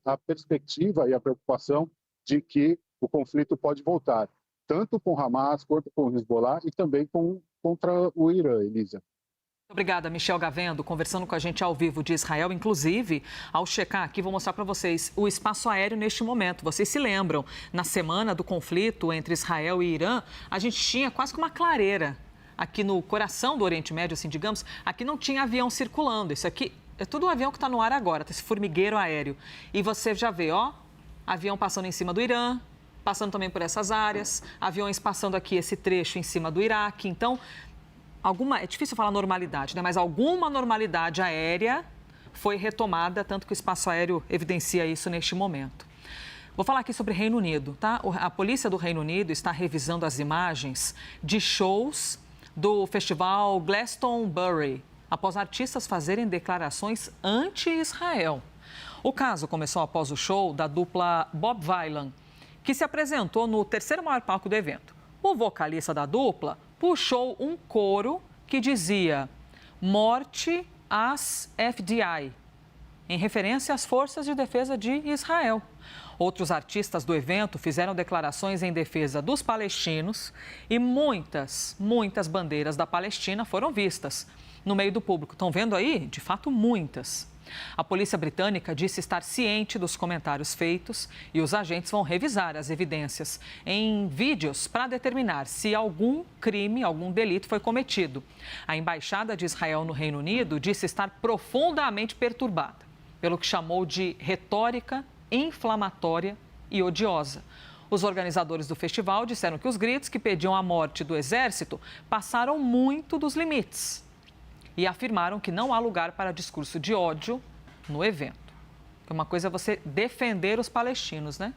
a perspectiva e a preocupação de que o conflito pode voltar, tanto com Hamas quanto com o Hezbollah e também contra o Irã, Elisa. Obrigada, Michel Gavendo, conversando com a gente ao vivo de Israel. Inclusive, ao checar aqui, vou mostrar para vocês o espaço aéreo neste momento. Vocês se lembram, na semana do conflito entre Israel e Irã, a gente tinha quase que uma clareira aqui no coração do Oriente Médio, assim, digamos. Aqui não tinha avião circulando. Isso aqui é tudo um avião que está no ar agora, esse formigueiro aéreo. E você já vê, avião passando em cima do Irã, passando também por essas áreas, aviões passando aqui esse trecho em cima do Iraque. Então... é difícil falar normalidade, né? Mas alguma normalidade aérea foi retomada, tanto que o espaço aéreo evidencia isso neste momento. Vou falar aqui sobre Reino Unido, tá? A polícia do Reino Unido está revisando as imagens de shows do festival Glastonbury, após artistas fazerem declarações anti-Israel. O caso começou após o show da dupla Bob Vylan, que se apresentou no terceiro maior palco do evento. O vocalista da dupla puxou um coro que dizia "Morte às FDI", em referência às Forças de Defesa de Israel. Outros artistas do evento fizeram declarações em defesa dos palestinos e muitas bandeiras da Palestina foram vistas no meio do público. Estão vendo aí? De fato, muitas. A polícia britânica disse estar ciente dos comentários feitos e os agentes vão revisar as evidências em vídeos para determinar se algum crime, algum delito foi cometido. A embaixada de Israel no Reino Unido disse estar profundamente perturbada pelo que chamou de retórica inflamatória e odiosa. Os organizadores do festival disseram que os gritos que pediam a morte do exército passaram muito dos limites. e afirmaram que não há lugar para discurso de ódio no evento. Uma coisa é você defender os palestinos, né?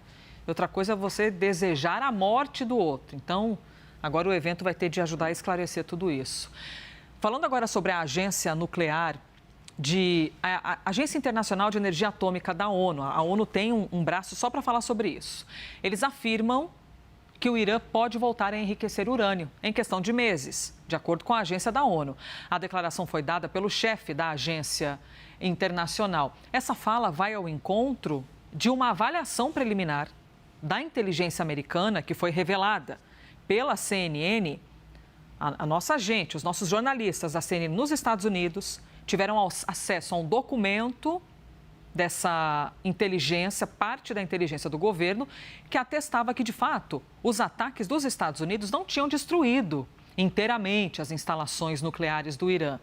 Outra coisa é você desejar a morte do outro. Então, agora o evento vai ter de ajudar a esclarecer tudo isso. Falando agora sobre a agência nuclear, a Agência Internacional de Energia Atômica da ONU. A ONU tem um braço só para falar sobre isso. Eles afirmam que o Irã pode voltar a enriquecer urânio em questão de meses, de acordo com a agência da ONU. A declaração foi dada pelo chefe da agência internacional. Essa fala vai ao encontro de uma avaliação preliminar da inteligência americana que foi revelada pela CNN. A nossa gente, os nossos jornalistas da CNN nos Estados Unidos tiveram acesso a um documento dessa inteligência, parte da inteligência do governo, que atestava que, de fato, os ataques dos Estados Unidos não tinham destruído inteiramente as instalações nucleares do Irã.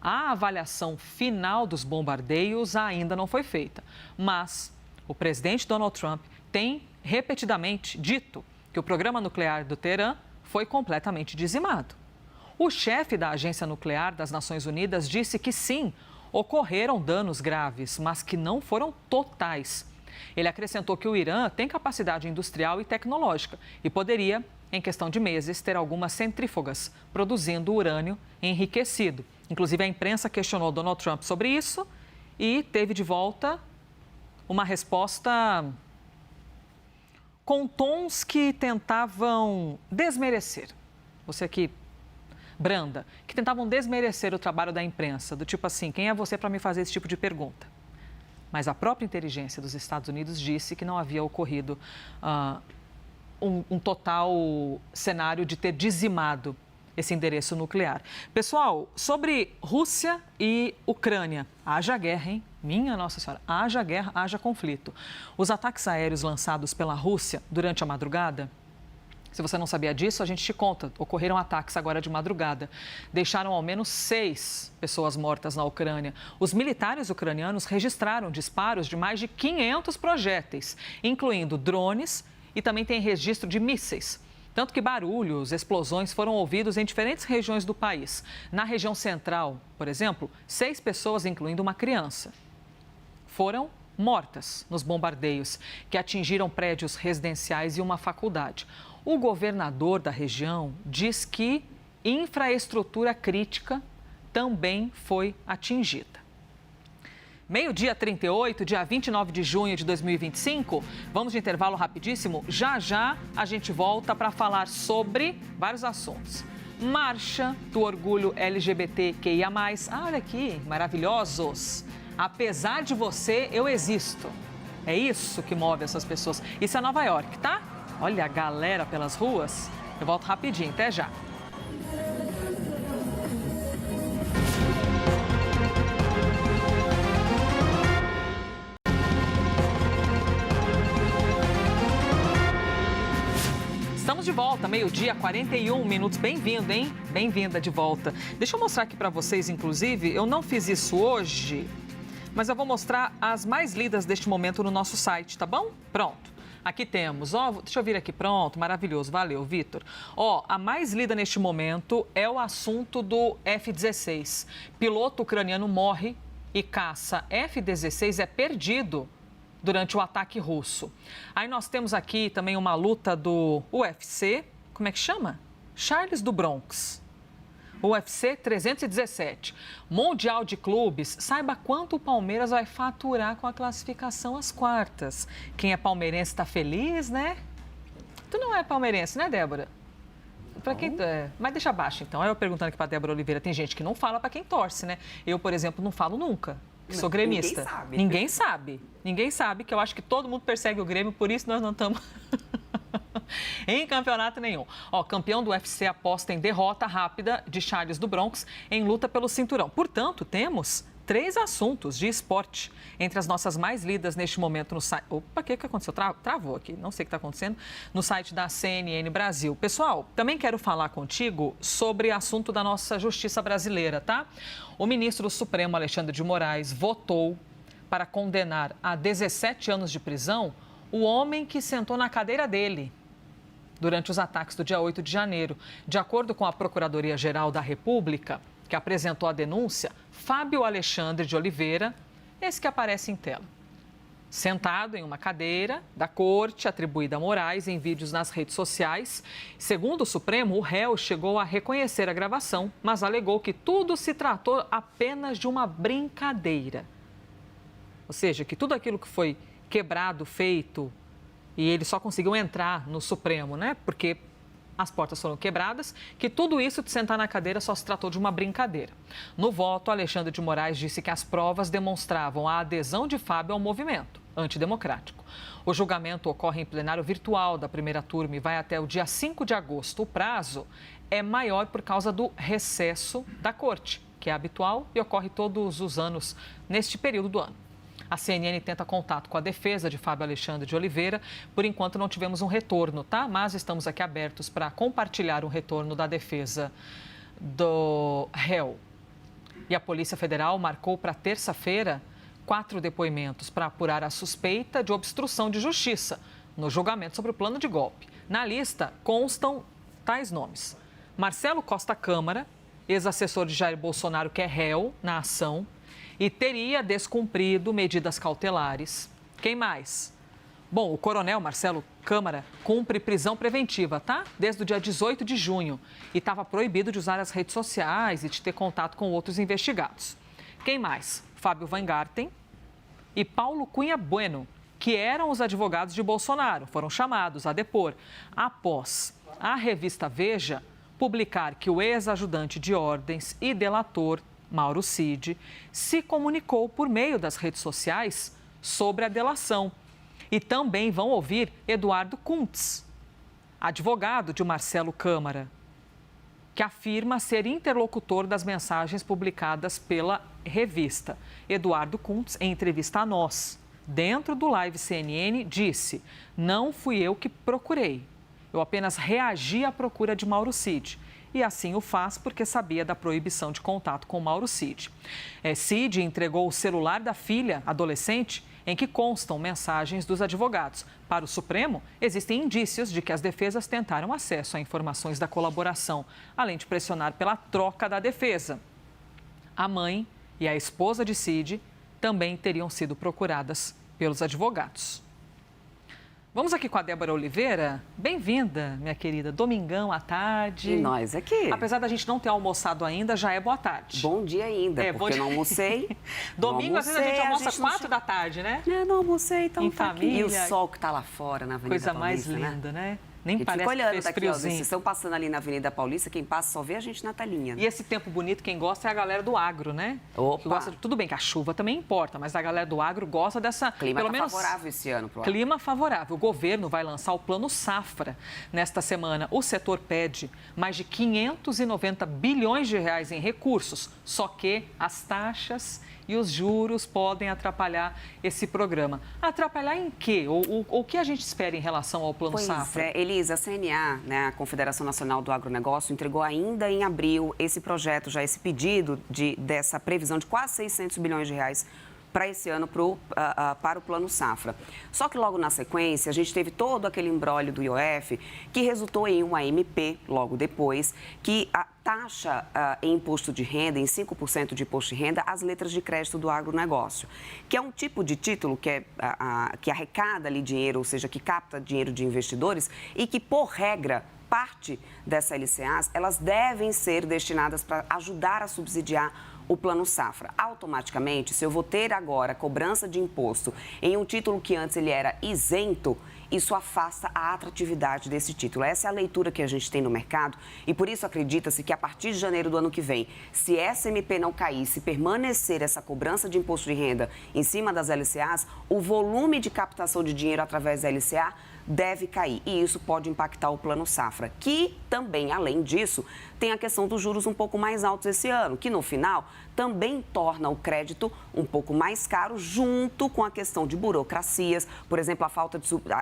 A avaliação final dos bombardeios ainda não foi feita, mas o presidente Donald Trump tem repetidamente dito que o programa nuclear do Teherã foi completamente dizimado. O chefe da Agência Nuclear das Nações Unidas disse que sim, ocorreram danos graves, mas que não foram totais. Ele acrescentou que o Irã tem capacidade industrial e tecnológica e poderia, em questão de meses, ter algumas centrífugas produzindo urânio enriquecido. Inclusive, a imprensa questionou Donald Trump sobre isso e teve de volta uma resposta com tons que tentavam desmerecer. Você que branda, que tentavam desmerecer o trabalho da imprensa, do tipo assim, quem é você para me fazer esse tipo de pergunta? Mas a própria inteligência dos Estados Unidos disse que não havia ocorrido um total cenário de ter dizimado esse endereço nuclear. Pessoal, sobre Rússia e Ucrânia, haja guerra, hein? Minha Nossa Senhora, haja guerra, haja conflito. Os ataques aéreos lançados pela Rússia durante a madrugada, se você não sabia disso, a gente te conta. Ocorreram ataques agora de madrugada. Deixaram ao menos 6 pessoas mortas na Ucrânia. Os militares ucranianos registraram disparos de mais de 500 projéteis, incluindo drones e também tem registro de mísseis. Tanto que barulhos, explosões foram ouvidos em diferentes regiões do país. Na região central, por exemplo, 6 pessoas, incluindo uma criança, foram mortas nos bombardeios que atingiram prédios residenciais e uma faculdade. O governador da região diz que infraestrutura crítica também foi atingida. Meio-dia 38, dia 29 de junho de 2025. Vamos de intervalo rapidíssimo. Já já a gente volta para falar sobre vários assuntos. Marcha do orgulho LGBTQIA+. Olha aqui, maravilhosos. Apesar de você, eu existo. É isso que move essas pessoas. Isso é Nova York, tá? Olha a galera pelas ruas. Eu volto rapidinho, até já. Estamos de volta, meio-dia, 41 minutos. Bem-vindo, hein? Bem-vinda de volta. Deixa eu mostrar aqui para vocês, inclusive, eu não fiz isso hoje, mas eu vou mostrar as mais lidas deste momento no nosso site, tá bom? Pronto. Aqui temos, deixa eu vir aqui, pronto, maravilhoso, valeu, Vitor. A mais lida neste momento é o assunto do F-16. Piloto ucraniano morre e caça F-16 é perdido durante o ataque russo. Aí nós temos aqui também uma luta do UFC, como é que chama? Charles do Bronx. UFC 317. Mundial de Clubes, saiba quanto o Palmeiras vai faturar com a classificação às quartas. Quem é palmeirense está feliz, né? Tu não é palmeirense, né, Débora? Para quem mas deixa abaixo, então. Aí eu perguntando aqui para Débora Oliveira, tem gente que não fala para quem torce, né? Eu, por exemplo, não falo nunca. Sou gremista. Ninguém sabe. Ninguém sabe. Ninguém sabe, que eu acho que todo mundo persegue o Grêmio, por isso nós não estamos em campeonato nenhum. Campeão do UFC aposta em derrota rápida de Charles do Bronx em luta pelo cinturão. Portanto, temos 3 assuntos de esporte entre as nossas mais lidas neste momento no site. Opa, o que aconteceu? Travou aqui, não sei o que está acontecendo. No site da CNN Brasil. Pessoal, também quero falar contigo sobre assunto da nossa justiça brasileira, tá? O ministro do Supremo, Alexandre de Moraes, votou para condenar a 17 anos de prisão o homem que sentou na cadeira dele durante os ataques do dia 8 de janeiro. De acordo com a Procuradoria-Geral da República, que apresentou a denúncia, Fábio Alexandre de Oliveira, esse que aparece em tela. Sentado em uma cadeira da corte atribuída a Moraes em vídeos nas redes sociais. Segundo o Supremo, o réu chegou a reconhecer a gravação, mas alegou que tudo se tratou apenas de uma brincadeira. Ou seja, que tudo aquilo que foi quebrado, feito, e ele só conseguiu entrar no Supremo, né? Porque as portas foram quebradas, que tudo isso de sentar na cadeira só se tratou de uma brincadeira. No voto, Alexandre de Moraes disse que as provas demonstravam a adesão de Fábio ao movimento antidemocrático. O julgamento ocorre em plenário virtual da primeira turma e vai até o dia 5 de agosto. O prazo é maior por causa do recesso da corte, que é habitual e ocorre todos os anos neste período do ano. A CNN tenta contato com a defesa de Fábio Alexandre de Oliveira. Por enquanto não tivemos um retorno, tá? Mas estamos aqui abertos para compartilhar o retorno da defesa do réu. E a Polícia Federal marcou para terça-feira 4 depoimentos para apurar a suspeita de obstrução de justiça no julgamento sobre o plano de golpe. Na lista constam tais nomes: Marcelo Costa Câmara, ex-assessor de Jair Bolsonaro, que é réu na ação e teria descumprido medidas cautelares. Quem mais? Bom, o coronel Marcelo Câmara cumpre prisão preventiva, tá? Desde o dia 18 de junho e estava proibido de usar as redes sociais e de ter contato com outros investigados. Quem mais? Fábio Weingarten e Paulo Cunha Bueno, que eram os advogados de Bolsonaro, foram chamados a depor após a revista Veja publicar que o ex-ajudante de ordens e delator Mauro Cid se comunicou por meio das redes sociais sobre a delação. E também vão ouvir Eduardo Kuntz, advogado de Marcelo Câmara, que afirma ser interlocutor das mensagens publicadas pela revista. Eduardo Kuntz, em entrevista a nós, dentro do Live CNN, disse: "Não fui eu que procurei, eu apenas reagi à procura de Mauro Cid. E assim o faz porque sabia da proibição de contato com Mauro Cid." Cid entregou o celular da filha, adolescente, em que constam mensagens dos advogados. Para o Supremo, existem indícios de que as defesas tentaram acesso a informações da colaboração, além de pressionar pela troca da defesa. A mãe e a esposa de Cid também teriam sido procuradas pelos advogados. Vamos aqui com a Débora Oliveira. Bem-vinda, minha querida. Domingão à tarde. E nós aqui. Apesar da gente não ter almoçado ainda, já é boa tarde. Bom dia ainda, porque eu não almocei. Domingo, às vezes, a gente almoça 4 da tarde, né? Não almocei, então em tá família. Aqui. E o sol que tá lá fora, na Avenida Coisa Paulista, mais linda, né? Nem parece fica olhando que fez daqui, friozinho. Vocês estão passando ali na Avenida Paulista, quem passa só vê a gente na telinha. E esse tempo bonito, quem gosta é a galera do agro, né? Opa! Que gosta de... Tudo bem que a chuva também importa, mas a galera do agro gosta dessa... Clima pelo tá menos favorável esse ano pro agro. Clima favorável. O governo vai lançar o Plano Safra nesta semana. O setor pede mais de 590 bilhões de reais em recursos, só que as taxas e os juros podem atrapalhar esse programa. Atrapalhar em quê? Ou o que a gente espera em relação ao Plano Safra? Pois é, Elisa, a CNA, né, a Confederação Nacional do Agronegócio, entregou ainda em abril esse projeto, já esse pedido dessa previsão de quase 600 bilhões de reais para esse ano para o Plano Safra. Só que logo na sequência, a gente teve todo aquele imbróglio do IOF, que resultou em uma MP, logo depois, que taxa em imposto de renda, em 5% de imposto de renda, as letras de crédito do agronegócio, que é um tipo de título que arrecada ali dinheiro, ou seja, que capta dinheiro de investidores e que, por regra, parte dessa LCAs, elas devem ser destinadas para ajudar a subsidiar o Plano Safra. Automaticamente, se eu vou ter agora cobrança de imposto em um título que antes ele era isento, isso afasta a atratividade desse título. Essa é a leitura que a gente tem no mercado e por isso acredita-se que a partir de janeiro do ano que vem, se essa MP não cair, se permanecer essa cobrança de imposto de renda em cima das LCAs, o volume de captação de dinheiro através da LCA deve cair e isso pode impactar o Plano Safra, que também, além disso, tem a questão dos juros um pouco mais altos esse ano, que no final também torna o crédito um pouco mais caro, junto com a questão de burocracias, por exemplo,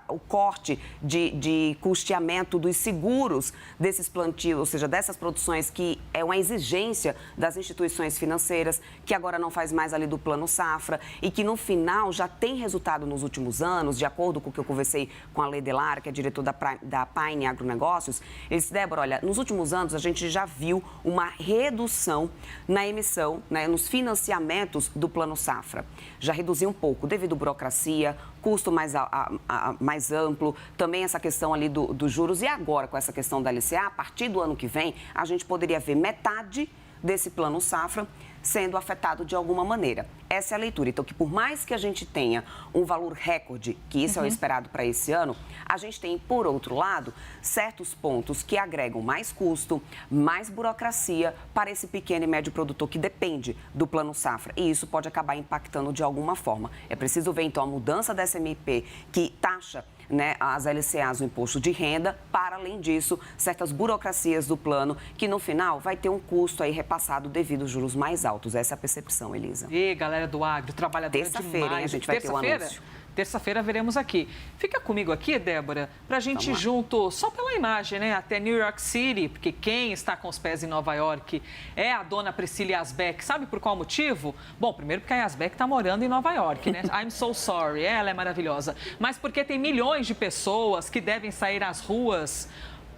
o corte de custeamento dos seguros desses plantios, ou seja, dessas produções que é uma exigência das instituições financeiras, que agora não faz mais ali do Plano Safra e que no final já tem resultado nos últimos anos, de acordo com o que eu conversei com a Ale Delara, que é diretor da Pine Agronegócios, ele disse, Débora, olha, nos últimos anos a gente já viu uma redução na emissão, né, nos financiamentos do Plano Safra. Já reduziu um pouco, devido à burocracia, custo mais amplo, também essa questão ali dos juros. E agora, com essa questão da LCA, a partir do ano que vem, a gente poderia ver metade desse Plano Safra sendo afetado de alguma maneira. Essa é a leitura. Então, que por mais que a gente tenha um valor recorde, que isso é o esperado para esse ano, a gente tem, por outro lado, certos pontos que agregam mais custo, mais burocracia para esse pequeno e médio produtor que depende do Plano Safra. E isso pode acabar impactando de alguma forma. É preciso ver, então, a mudança da SMP, que taxa, né, as LCAs, o imposto de renda, para além disso, certas burocracias do plano, que no final vai ter um custo aí repassado devido aos juros mais altos. Essa é a percepção, Elisa. E galera do agro, trabalhadora demais. Terça-feira, a gente vai ter o anúncio. Terça-feira veremos aqui. Fica comigo aqui, Débora, para a gente ir junto, só pela imagem, né, até New York City, porque quem está com os pés em Nova York é a dona Priscila Yazbek. Sabe por qual motivo? Bom, primeiro porque a Yazbek está morando em Nova York, né? I'm so sorry, ela é maravilhosa. Mas porque tem milhões de pessoas que devem sair às ruas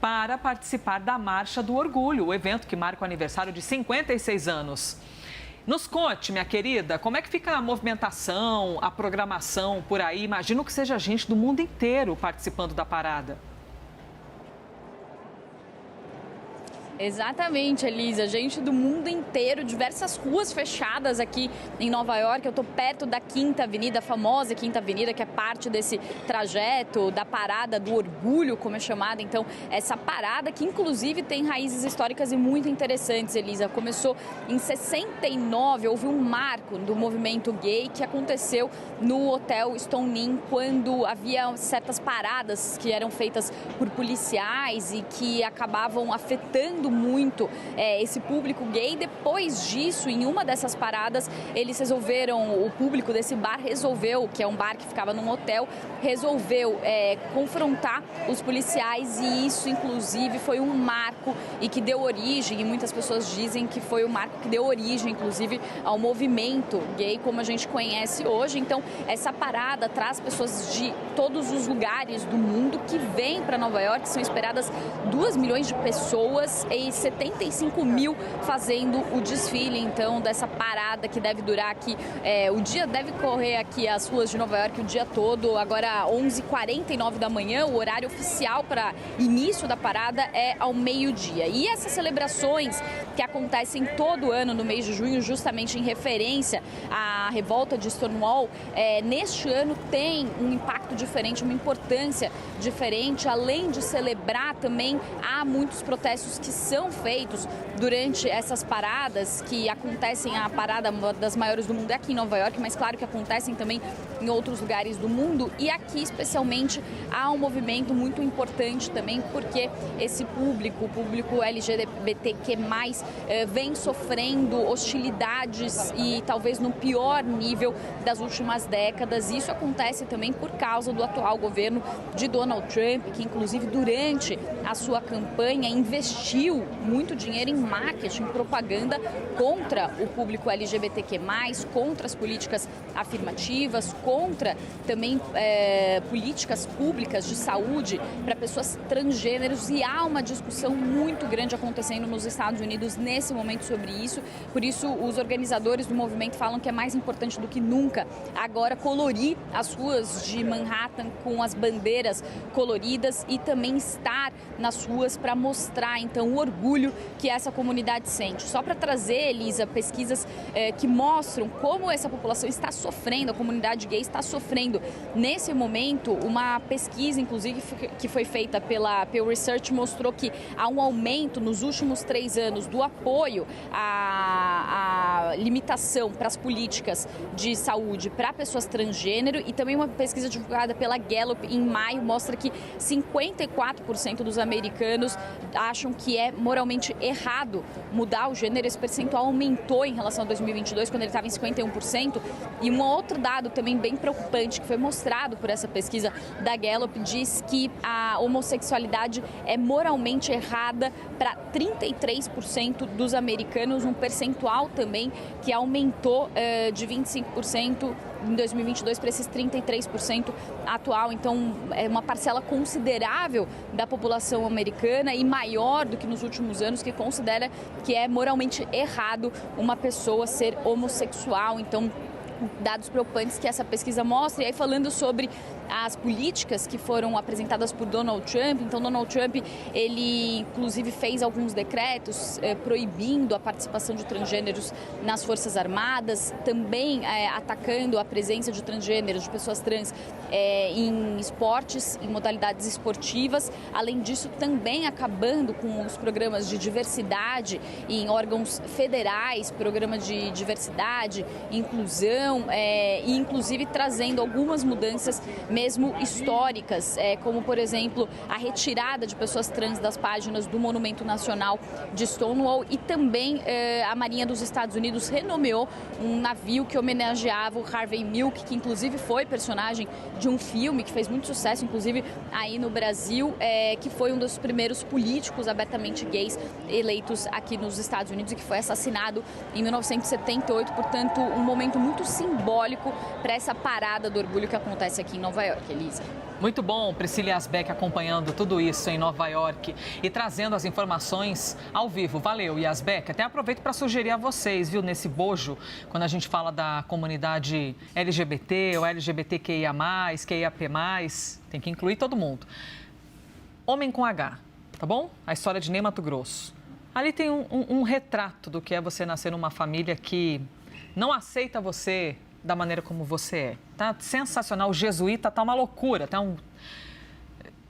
para participar da Marcha do Orgulho, o evento que marca o aniversário de 56 anos. Nos conte, minha querida, como é que fica a movimentação, a programação por aí? Imagino que seja gente do mundo inteiro participando da parada. Exatamente, Elisa. Gente do mundo inteiro, diversas ruas fechadas aqui em Nova York. Eu estou perto da Quinta Avenida, a famosa Quinta Avenida, que é parte desse trajeto da Parada do Orgulho, como é chamada. Então, essa parada que, inclusive, tem raízes históricas e muito interessantes, Elisa. Começou em 69, houve um marco do movimento gay que aconteceu no Hotel Stone Inn, quando havia certas paradas que eram feitas por policiais e que acabavam afetando muito esse público gay. Depois disso, em uma dessas paradas, eles resolveram, o público desse bar resolveu, que é um bar que ficava num hotel, resolveu confrontar os policiais, e isso, inclusive, foi um marco e que deu origem, e muitas pessoas dizem que foi o marco que deu origem, inclusive, ao movimento gay como a gente conhece hoje. Então, essa parada traz pessoas de todos os lugares do mundo que vêm para Nova York. São esperadas 2 milhões de pessoas e 75 mil fazendo o desfile, então, dessa parada que deve durar aqui. O dia deve correr aqui as ruas de Nova York o dia todo. Agora, 11h49 da manhã, o horário oficial para início da parada é ao meio-dia. E essas celebrações que acontecem todo ano no mês de junho, justamente em referência à revolta de Stonewall, neste ano tem um impacto diferente, uma importância diferente. Além de celebrar, também há muitos protestos que são feitos durante essas paradas, que acontecem, a parada das maiores do mundo é aqui em Nova York, mas claro que acontecem também em outros lugares do mundo. E aqui, especialmente, há um movimento muito importante também, porque esse público, o público LGBTQ+, vem sofrendo hostilidades e talvez no pior nível das últimas décadas. Isso acontece também por causa do atual governo de Donald Trump, que inclusive durante a sua campanha investiu muito dinheiro em marketing, propaganda contra o público LGBTQ+, contra as políticas afirmativas, contra também políticas públicas de saúde para pessoas transgêneros, e há uma discussão muito grande acontecendo nos Estados Unidos nesse momento sobre isso. Por isso, os organizadores do movimento falam que é mais importante do que nunca agora colorir as ruas de Manhattan com as bandeiras coloridas e também estar nas ruas para mostrar, então, o orgulho que essa comunidade sente. Só para trazer, Elisa, pesquisas que mostram como essa população está sofrendo, a comunidade gay está sofrendo. Nesse momento, uma pesquisa, inclusive, que foi feita pela Pew Research, mostrou que há um aumento nos últimos 3 anos do apoio à limitação para as políticas de saúde para pessoas transgênero, e também uma pesquisa divulgada pela Gallup em maio mostra que 54% dos americanos acham que é moralmente errado mudar o gênero. Esse percentual aumentou em relação a 2022, quando ele estava em 51%. E um outro dado também bem preocupante, que foi mostrado por essa pesquisa da Gallup, diz que a homossexualidade é moralmente errada para 33% dos americanos, um percentual também que aumentou de 25% em 2022 para esses 33% atual. Então, é uma parcela considerável da população americana e maior do que nos últimos anos, que considera que é moralmente errado uma pessoa ser homossexual. Então, dados preocupantes que essa pesquisa mostra. E aí, falando sobre as políticas que foram apresentadas por Donald Trump. Então, Donald Trump, ele inclusive fez alguns decretos proibindo a participação de transgêneros nas Forças Armadas, também atacando a presença de transgêneros, de pessoas trans em esportes, em modalidades esportivas. Além disso, também acabando com os programas de diversidade em órgãos federais, programa de diversidade, inclusão, e inclusive trazendo algumas mudanças mesmo históricas, como, por exemplo, a retirada de pessoas trans das páginas do Monumento Nacional de Stonewall. E também a Marinha dos Estados Unidos renomeou um navio que homenageava o Harvey Milk, que inclusive foi personagem de um filme que fez muito sucesso, inclusive aí no Brasil, que foi um dos primeiros políticos abertamente gays eleitos aqui nos Estados Unidos e que foi assassinado em 1978. Portanto, um momento muito simbólico para essa parada do orgulho que acontece aqui em Nova York, Elisa. Muito bom, Priscila Yasbeck acompanhando tudo isso em Nova York e trazendo as informações ao vivo. Valeu, Yasbeck. Até aproveito para sugerir a vocês, viu, nesse bojo, quando a gente fala da comunidade LGBT ou LGBTQIA+, QIAP+, tem que incluir todo mundo. Homem com H, tá bom? A história de Ney Matogrosso. Ali tem um retrato do que é você nascer numa família que não aceita você da maneira como você é. Tá sensacional, o jesuíta tá uma loucura, tá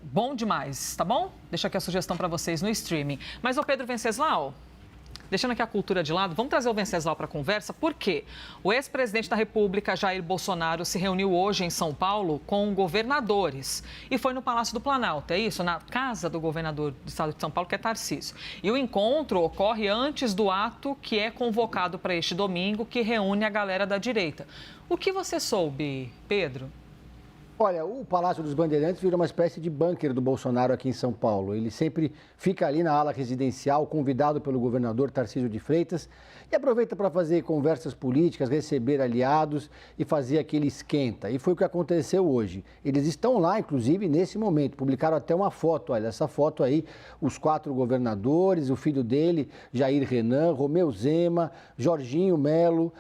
bom demais, tá bom? Deixa aqui a sugestão para vocês no streaming. Mas o Pedro Venceslau, deixando aqui a cultura de lado, vamos trazer o Venceslau para a conversa, porque o ex-presidente da República, Jair Bolsonaro, se reuniu hoje em São Paulo com governadores e foi no Palácio do Planalto, é isso? Na casa do governador do estado de São Paulo, que é Tarcísio. E o encontro ocorre antes do ato que é convocado para este domingo, que reúne a galera da direita. O que você soube, Pedro? Olha, o Palácio dos Bandeirantes virou uma espécie de bunker do Bolsonaro aqui em São Paulo. Ele sempre fica ali na ala residencial, convidado pelo governador Tarcísio de Freitas, e aproveita para fazer conversas políticas, receber aliados e fazer aquele esquenta. E foi o que aconteceu hoje. Eles estão lá, inclusive, nesse momento. Publicaram até uma foto. Olha, essa foto aí, os 4 governadores, o filho dele, Jair Renan, Romeu Zema, Jorginho Melo.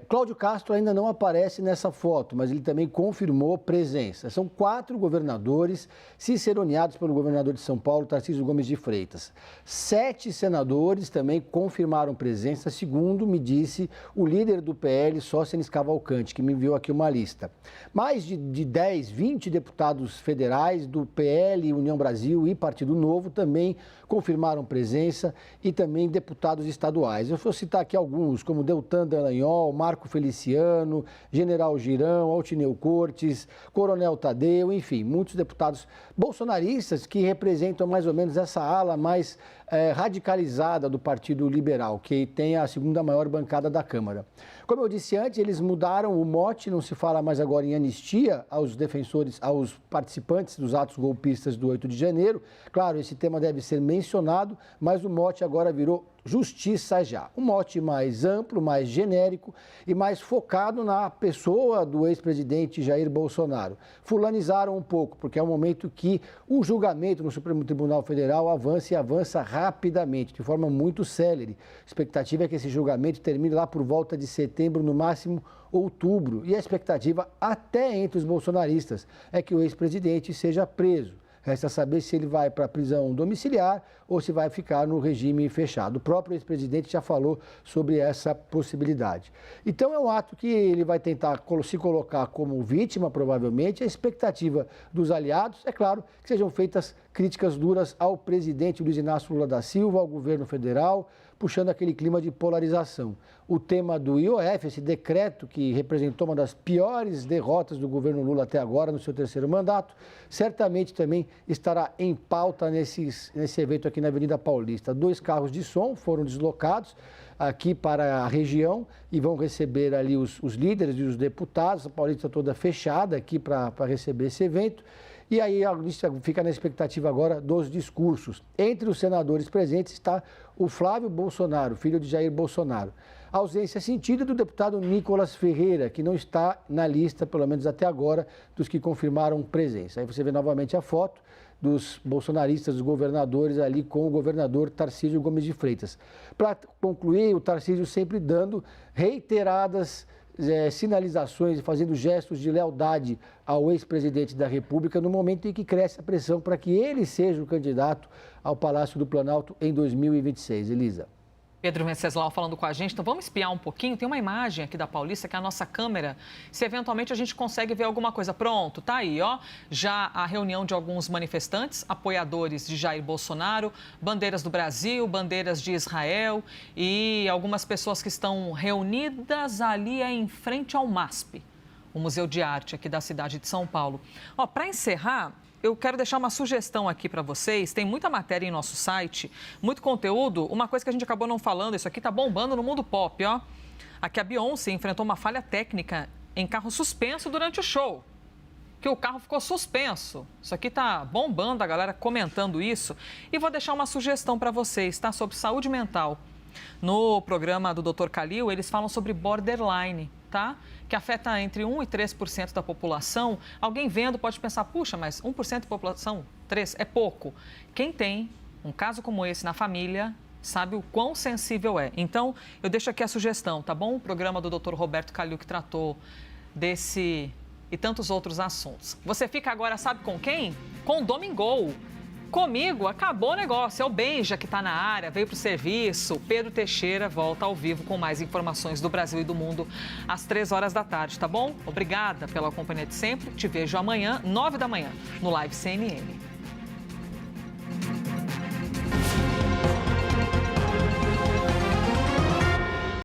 Cláudio Castro ainda não aparece nessa foto, mas ele também confirmou presença. São 4 governadores ciceroneados pelo governador de São Paulo, Tarcísio Gomes de Freitas. 7 senadores também confirmaram presença, segundo me disse o líder do PL, Sóstenes Cavalcante, que me enviou aqui uma lista. Mais de 10, 20 deputados federais do PL, União Brasil e Partido Novo também confirmaram presença, e também deputados estaduais. Eu vou citar aqui alguns, como Deltan Dallagnol, Marco Feliciano, General Girão, Altineu Cortes, Coronel Tadeu, enfim, muitos deputados bolsonaristas que representam mais ou menos essa ala mais radicalizada do Partido Liberal, que tem a segunda maior bancada da Câmara. Como eu disse antes, eles mudaram o mote, não se fala mais agora em anistia aos defensores, aos participantes dos atos golpistas do 8 de janeiro. Claro, esse tema deve ser mencionado, mas o mote agora virou Justiça Já. Um mote mais amplo, mais genérico e mais focado na pessoa do ex-presidente Jair Bolsonaro. Fulanizaram um pouco, porque é um momento que o julgamento no Supremo Tribunal Federal avança e avança rapidamente, de forma muito célere. A expectativa é que esse julgamento termine lá por volta de setembro, no máximo outubro. E a expectativa, até entre os bolsonaristas, é que o ex-presidente seja preso. Resta saber se ele vai para a prisão domiciliar ou se vai ficar no regime fechado. O próprio ex-presidente já falou sobre essa possibilidade. Então é um ato que ele vai tentar se colocar como vítima, provavelmente. A expectativa dos aliados, é claro, que sejam feitas críticas duras ao presidente Luiz Inácio Lula da Silva, ao governo federal, puxando aquele clima de polarização. O tema do IOF, esse decreto que representou uma das piores derrotas do governo Lula até agora, no seu terceiro mandato, certamente também estará em pauta nesse evento aqui na Avenida Paulista. 2 carros de som foram deslocados aqui para a região e vão receber ali os líderes e os deputados. A Paulista toda fechada aqui para receber esse evento. E aí a lista fica na expectativa agora dos discursos. Entre os senadores presentes está o Flávio Bolsonaro, filho de Jair Bolsonaro. A ausência sentida do deputado Nicolas Ferreira, que não está na lista, pelo menos até agora, dos que confirmaram presença. Aí você vê novamente a foto dos bolsonaristas, dos governadores ali com o governador Tarcísio Gomes de Freitas. Para concluir, o Tarcísio sempre dando reiteradas sinalizações e fazendo gestos de lealdade ao ex-presidente da República no momento em que cresce a pressão para que ele seja o candidato ao Palácio do Planalto em 2026. Elisa. Pedro Venceslau falando com a gente, então vamos espiar um pouquinho. Tem uma imagem aqui da Paulista, que é a nossa câmera, se eventualmente a gente consegue ver alguma coisa. Pronto, tá aí, ó. Já a reunião de alguns manifestantes, apoiadores de Jair Bolsonaro, bandeiras do Brasil, bandeiras de Israel e algumas pessoas que estão reunidas ali em frente ao MASP, o Museu de Arte aqui da cidade de São Paulo. Ó, para encerrar, eu quero deixar uma sugestão aqui para vocês. Tem muita matéria em nosso site, muito conteúdo. Uma coisa que a gente acabou não falando, isso aqui tá bombando no mundo pop, ó. Aqui a Beyoncé enfrentou uma falha técnica em carro suspenso durante o show. Que o carro ficou suspenso. Isso aqui tá bombando, a galera comentando isso. E vou deixar uma sugestão para vocês, tá? Sobre saúde mental. No programa do Dr. Calil, eles falam sobre borderline, tá? Que afeta entre 1% e 3% da população. Alguém vendo pode pensar, puxa, mas 1% da população, 3% é pouco. Quem tem um caso como esse na família sabe o quão sensível é. Então, eu deixo aqui a sugestão, tá bom? O programa do Dr. Roberto Calil, que tratou desse e tantos outros assuntos. Você fica agora, sabe com quem? Com o Domingol. Comigo, acabou o negócio. É o Benja que está na área, veio para o serviço. Pedro Teixeira volta ao vivo com mais informações do Brasil e do mundo às 3h da tarde, tá bom? Obrigada pela companhia de sempre. Te vejo amanhã, 9 da manhã, no Live CNN.